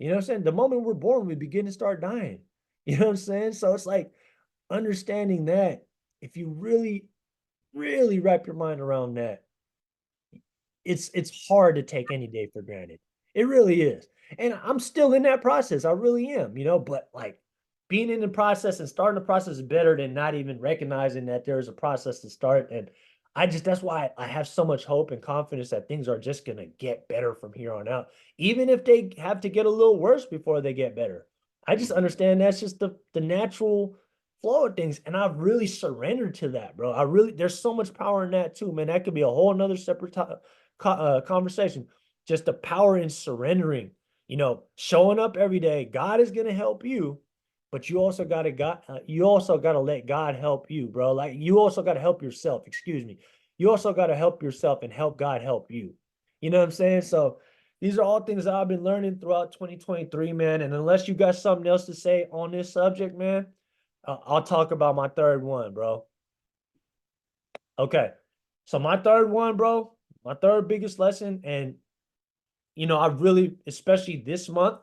You know what I'm saying? The moment we're born, we begin to start dying. You know what I'm saying? So it's like understanding that if you really, really wrap your mind around that, it's hard to take any day for granted. It really is. And I'm still in that process. I really am, but like being in the process and starting the process is better than not even recognizing that there's a process to start. And that's why I have so much hope and confidence that things are just going to get better from here on out, even if they have to get a little worse before they get better. I just understand that's just the natural flow of things. And I've really surrendered to that, bro. There's so much power in that too, man. That could be a whole nother separate conversation. Just the power in surrendering, showing up every day. God is going to help you, but you also got to let God help you, bro. Like you also got to help yourself. Excuse me. You also got to help yourself and help God help you. You know what I'm saying? So these are all things that I've been learning throughout 2023, man. And unless you got something else to say on this subject, man, I'll talk about my third one, bro. Okay. So my third one, bro, my third biggest lesson, and I really, especially this month,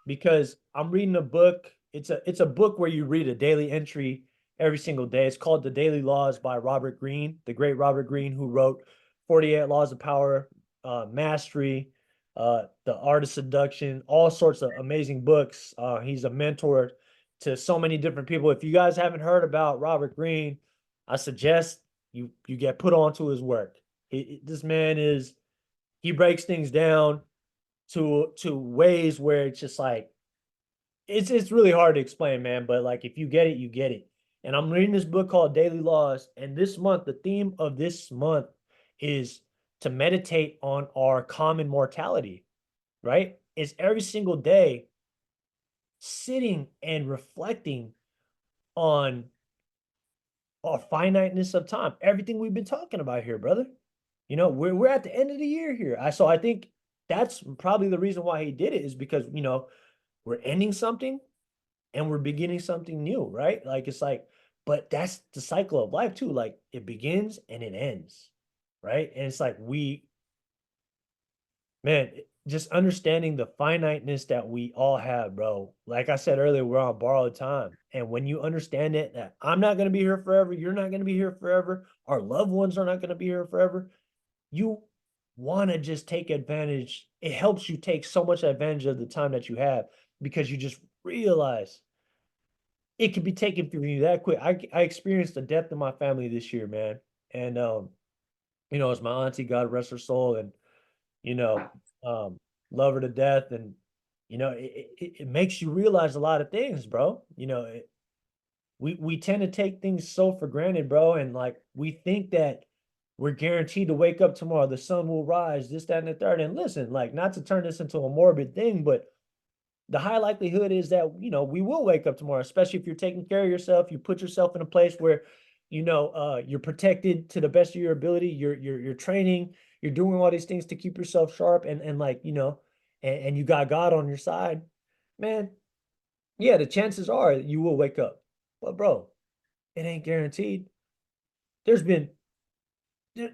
because I'm reading a book. It's a book where you read a daily entry every single day. It's called The Daily Laws by Robert Greene, the great Robert Greene, who wrote 48 Laws of Power, Mastery, The Art of Seduction, all sorts of amazing books. He's a mentor to so many different people. If you guys haven't heard about Robert Greene, I suggest you get put onto his work. This man he breaks things down to ways where it's just like it's really hard to explain, man. But like if you get it, you get it. And I'm reading this book called Daily Laws, and this month, the theme of this month is to meditate on our common mortality, right? It's every single day sitting and reflecting on our finiteness of time, everything we've been talking about here, brother. We're at the end of the year here. I think that's probably the reason why he did it, is because we're ending something and we're beginning something new, right? Like it's like, but that's the cycle of life too. Like it begins and it ends, right? And it's like Man, just understanding the finiteness that we all have, bro. Like I said earlier, we're on borrowed time. And when you understand it, that I'm not going to be here forever, you're not going to be here forever, our loved ones are not going to be here forever, you want to just take advantage. It helps you take so much advantage of the time that you have because you just realize it could be taken from you that quick. I experienced the death of my family this year, man. And it's my auntie, God rest her soul, and you know, um, love her to death. And, it makes you realize a lot of things, bro. We tend to take things so for granted, bro. And like, we think that we're guaranteed to wake up tomorrow, the sun will rise, this, that, and the third. And listen, like, not to turn this into a morbid thing, but the high likelihood is that, we will wake up tomorrow, especially if you're taking care of yourself, you put yourself in a place where, you're protected to the best of your ability, you're training, you're doing all these things to keep yourself sharp and like, and you got God on your side, man. Yeah, the chances are you will wake up. But bro, it ain't guaranteed. There's been there,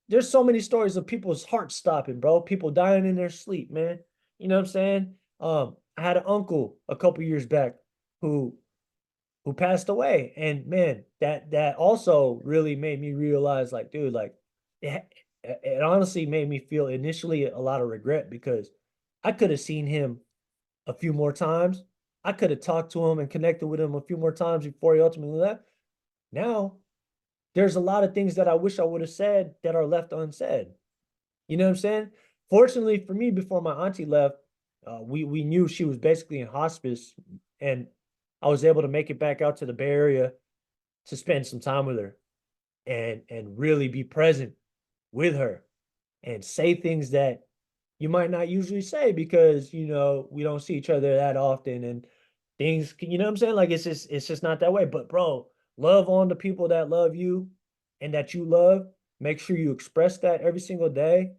there's so many stories of people's hearts stopping, bro. People dying in their sleep, man. You know what I'm saying? I had an uncle a couple years back who passed away, and man, that also really made me realize, like, dude, like, it, it honestly made me feel initially a lot of regret because I could have seen him a few more times. I could have talked to him and connected with him a few more times before he ultimately left. Now, there's a lot of things that I wish I would have said that are left unsaid. You know what I'm saying? Fortunately for me, before my auntie left, we knew she was basically in hospice, and I was able to make it back out to the Bay Area to spend some time with her and really be present with her and say things that you might not usually say because we don't see each other that often, and things, what I'm saying, like, it's just not that way. But bro, love on the people that love you and that you love. Make sure you express that every single day,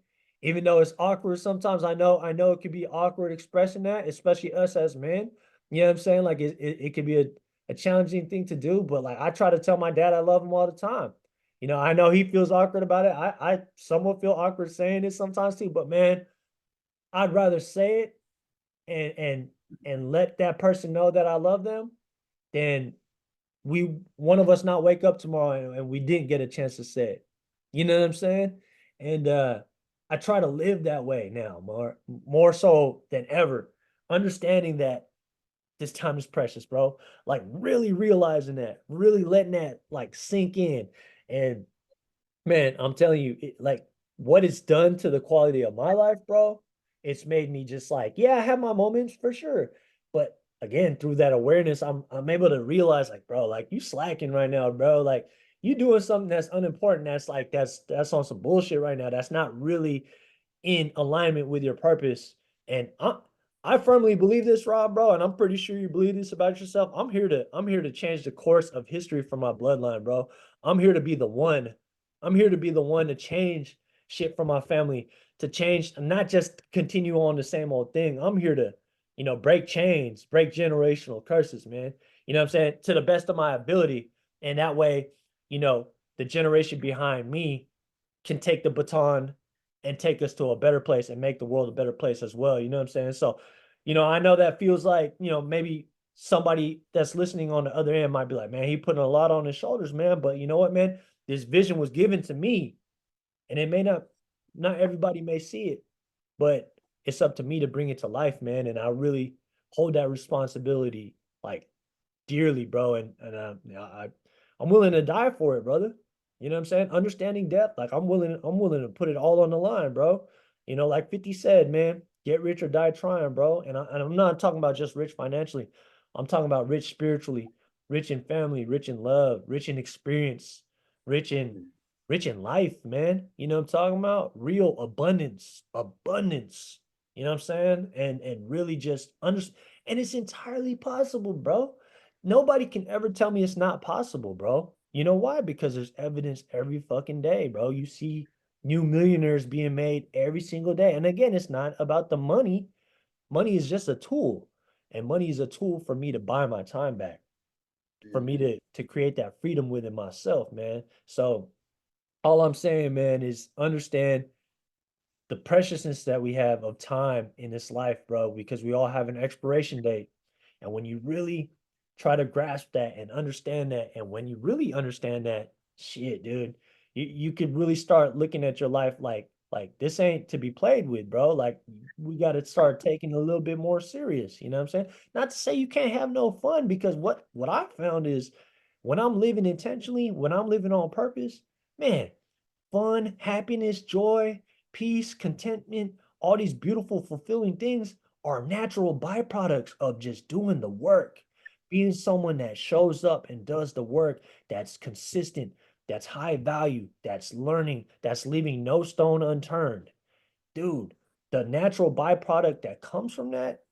even though it's awkward sometimes. I know it can be awkward expressing that, especially us as men. You know what I'm saying? Like, it can be a challenging thing to do, but like, I try to tell my dad I love him all the time. I know he feels awkward about it. I somewhat feel awkward saying it sometimes too, but man, I'd rather say it and let that person know that I love them than one of us not wake up tomorrow and we didn't get a chance to say it. You know what I'm saying? And I try to live that way now, more so than ever, understanding that this time is precious, bro. Like, really realizing that, really letting that like sink in. And man, I'm telling you, like, what it's done to the quality of my life, bro. It's made me just like, yeah, I have my moments for sure. But again, through that awareness, I'm able to realize, like, bro, like, you slacking right now, bro. Like, you doing something that's unimportant. That's like that's on some bullshit right now. That's not really in alignment with your purpose. And I firmly believe this, Rob, bro, and I'm pretty sure you believe this about yourself. I'm here to change the course of history for my bloodline, bro. I'm here to be the one. I'm here to be the one to change shit for my family, to change, not just continue on the same old thing. I'm here to, break chains, break generational curses, man. You know what I'm saying? To the best of my ability. And that way, you know, the generation behind me can take the baton and take us to a better place and make the world a better place as well. You know what I'm saying? So, I know that feels like, maybe somebody that's listening on the other end might be like, man, he putting a lot on his shoulders, man. But you know what, man? This vision was given to me, and it may not everybody may see it, but it's up to me to bring it to life, man. And I really hold that responsibility like dearly, bro. And I'm willing to die for it, brother. You know what I'm saying? Understanding death, like, I'm willing to put it all on the line, bro. Like 50 said, man, get rich or die trying, bro. And I'm not talking about just rich financially. I'm talking about rich spiritually, rich in family, rich in love, rich in experience, rich in rich in life, man. You know what I'm talking about? Real abundance, abundance. You know what I'm saying? And really just understand. And it's entirely possible, bro. Nobody can ever tell me it's not possible, bro. You know why? Because there's evidence every fucking day, bro. You see new millionaires being made every single day. And again, it's not about the money. Money is just a tool. And money is a tool for me to buy my time back, for me to create that freedom within myself, man. So all I'm saying, man, is understand the preciousness that we have of time in this life, bro, because we all have an expiration date. And when you really try to grasp that and understand that, and when you really understand that, shit, dude, you could really start looking at your life like this ain't to be played with, bro. Like we got to start taking it a little bit more serious. You know what I'm saying? Not to say you can't have no fun, because what I found is when I'm living intentionally, when I'm living on purpose, man, fun, happiness, joy, peace, contentment, all these beautiful, fulfilling things are natural byproducts of just doing the work. Being someone that shows up and does the work, that's consistent, that's high value, that's learning, that's leaving no stone unturned. Dude, the natural byproduct that comes from that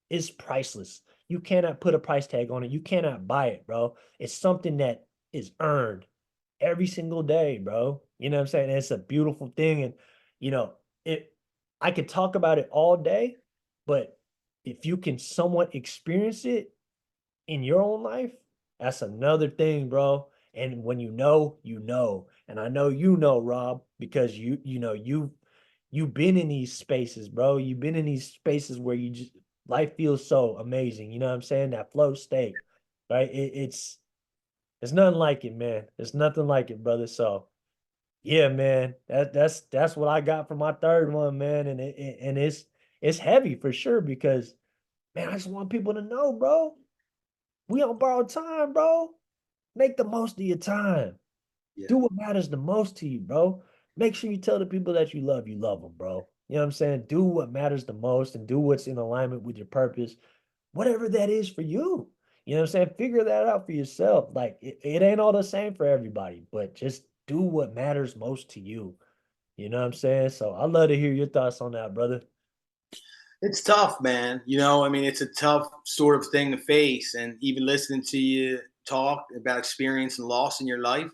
is priceless. You cannot put a price tag on it. You cannot buy it, bro. It's something that is earned every single day, bro. You know what I'm saying? And it's a beautiful thing. And you know, it I could talk about it all day, but if you can somewhat experience it in your own life, that's another thing, bro. And when you know, you know. And I know you know, Rob, because you've been in these spaces, bro. You've been in these spaces where you just life feels so amazing. You know what I'm saying? That flow state, right? It's nothing like it, man. It's nothing like it, brother. So yeah, man. That's what I got for my third one, man. And it's heavy for sure because man, I just want people to know, bro. We on borrowed time, bro. Make the most of your time. Yeah. Do what matters the most to you, bro. Make sure you tell the people that you love them, bro. You know what I'm saying? Do what matters the most and do what's in alignment with your purpose, whatever that is for you. You know what I'm saying? Figure that out for yourself. Like it ain't all the same for everybody, but just do what matters most to you. You know what I'm saying? So I love to hear your thoughts on that, brother. It's tough, man. You know, I mean, it's a tough sort of thing to face. And even listening to you talk about experience and loss in your life,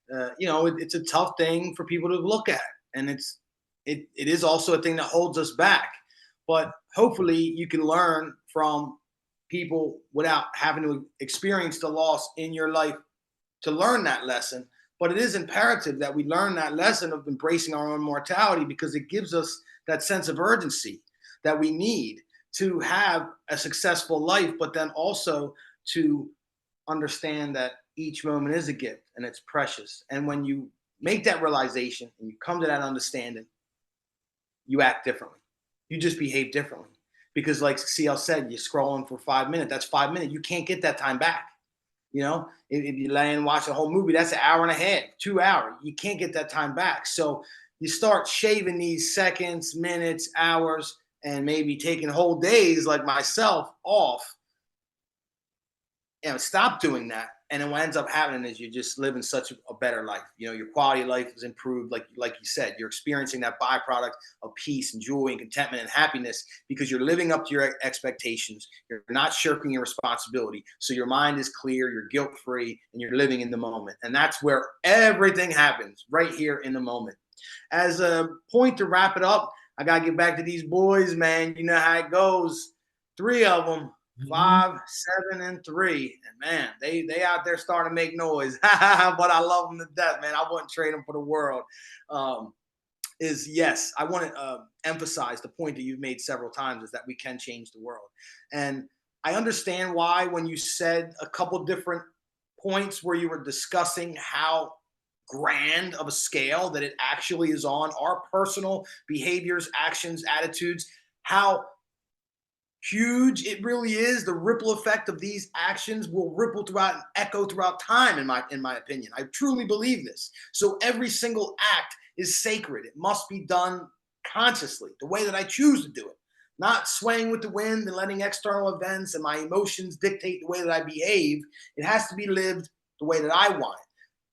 it's a tough thing for people to look at. And it is also a thing that holds us back. But hopefully you can learn from people without having to experience the loss in your life to learn that lesson. But it is imperative that we learn that lesson of embracing our own mortality because it gives us that sense of urgency that we need to have a successful life, but then also to understand that each moment is a gift and it's precious. And when you make that realization and you come to that understanding, you act differently. You just behave differently. Because, like CL said, you're scrolling for 5 minutes. That's 5 minutes. You can't get that time back. You know, if you lay and watch a whole movie, that's an hour and a half, 2 hours. You can't get that time back. So you start shaving these seconds, minutes, hours, and maybe taking whole days like myself off. Stop doing that. And then what ends up happening is you're just living such a better life. You know, your quality of life is improved, like you said. You're experiencing that byproduct of peace and joy and contentment and happiness because you're living up to your expectations. You're not shirking your responsibility. So your mind is clear, you're guilt-free, and you're living in the moment. And that's where everything happens, right here in the moment. As a point to wrap it up, I gotta get back to these boys, man. You know how it goes. Three of them, Mhm. 5, 7, and 3. And man, they out there starting to make noise. But I love them to death, man. I wouldn't trade them for the world. Is yes, I want to emphasize the point that you've made several times is that we can change the world. And I understand why when you said a couple different points where you were discussing how grand of a scale that it actually is on our personal behaviors, actions, attitudes, how huge it really is. The ripple effect of these actions will ripple throughout and echo throughout time, in my opinion. I truly believe this. So every single act is sacred. It must be done consciously, the way that I choose to do it, not swaying with the wind and letting external events and my emotions dictate the way that I behave. It has to be lived the way that I want it.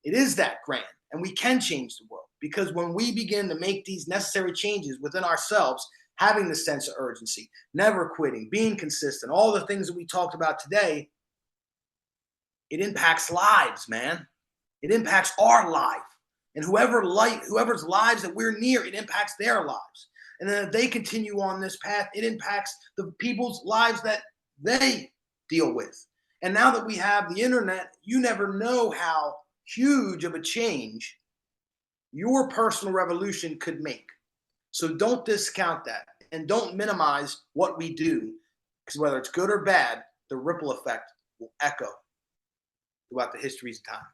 It is that grand, and we can change the world because when we begin to make these necessary changes within ourselves, having the sense of urgency, never quitting, being consistent, all the things that we talked about today, it impacts lives, man. It impacts our life. And whoever's lives that we're near, it impacts their lives. And then if they continue on this path, it impacts the people's lives that they deal with. And now that we have the internet, you never know how huge of a change your personal revolution could make. So don't discount that and don't minimize what we do, because whether it's good or bad, the ripple effect will echo throughout the histories of time.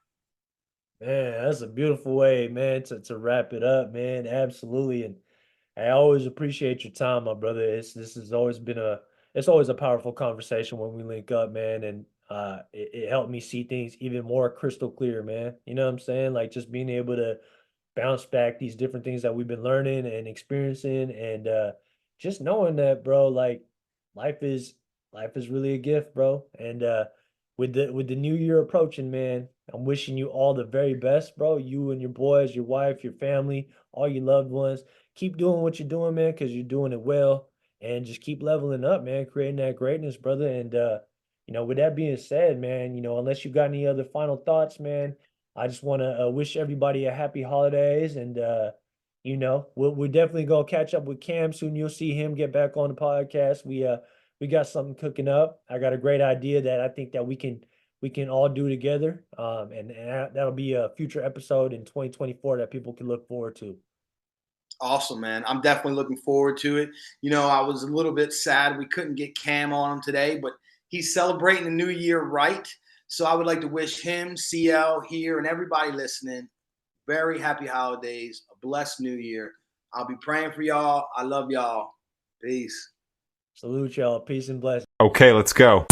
Man, that's a beautiful way, man, to wrap it up, man. Absolutely. And I always appreciate your time, my brother. This has always been it's always a powerful conversation when we link up, man. And it helped me see things even more crystal clear, man. You know what I'm saying? Like just being able to bounce back these different things that we've been learning and experiencing, and just knowing that, bro, like life is life is really a gift, bro. And with the new year approaching, man, I'm wishing you all the very best, bro. You and your boys, your wife, your family, all your loved ones. Keep doing what you're doing, man, because you're doing it well. And just keep leveling up, man, creating that greatness, brother. And with that being said, man, unless you got any other final thoughts, man, I just want to wish everybody a happy holidays, and we're definitely gonna catch up with Cam soon. You'll see him get back on the podcast. We got something cooking up. I got a great idea that I think that we can all do together. And that'll be a future episode in 2024 that people can look forward to. Awesome, man. I'm definitely looking forward to it. I was a little bit sad we couldn't get Cam on him today, but he's celebrating the new year right. So I would like to wish him, CL here, and everybody listening very happy holidays, a blessed new year. I'll be praying for y'all. I love y'all. Peace. Salute y'all. Peace and blessings. Okay, let's go.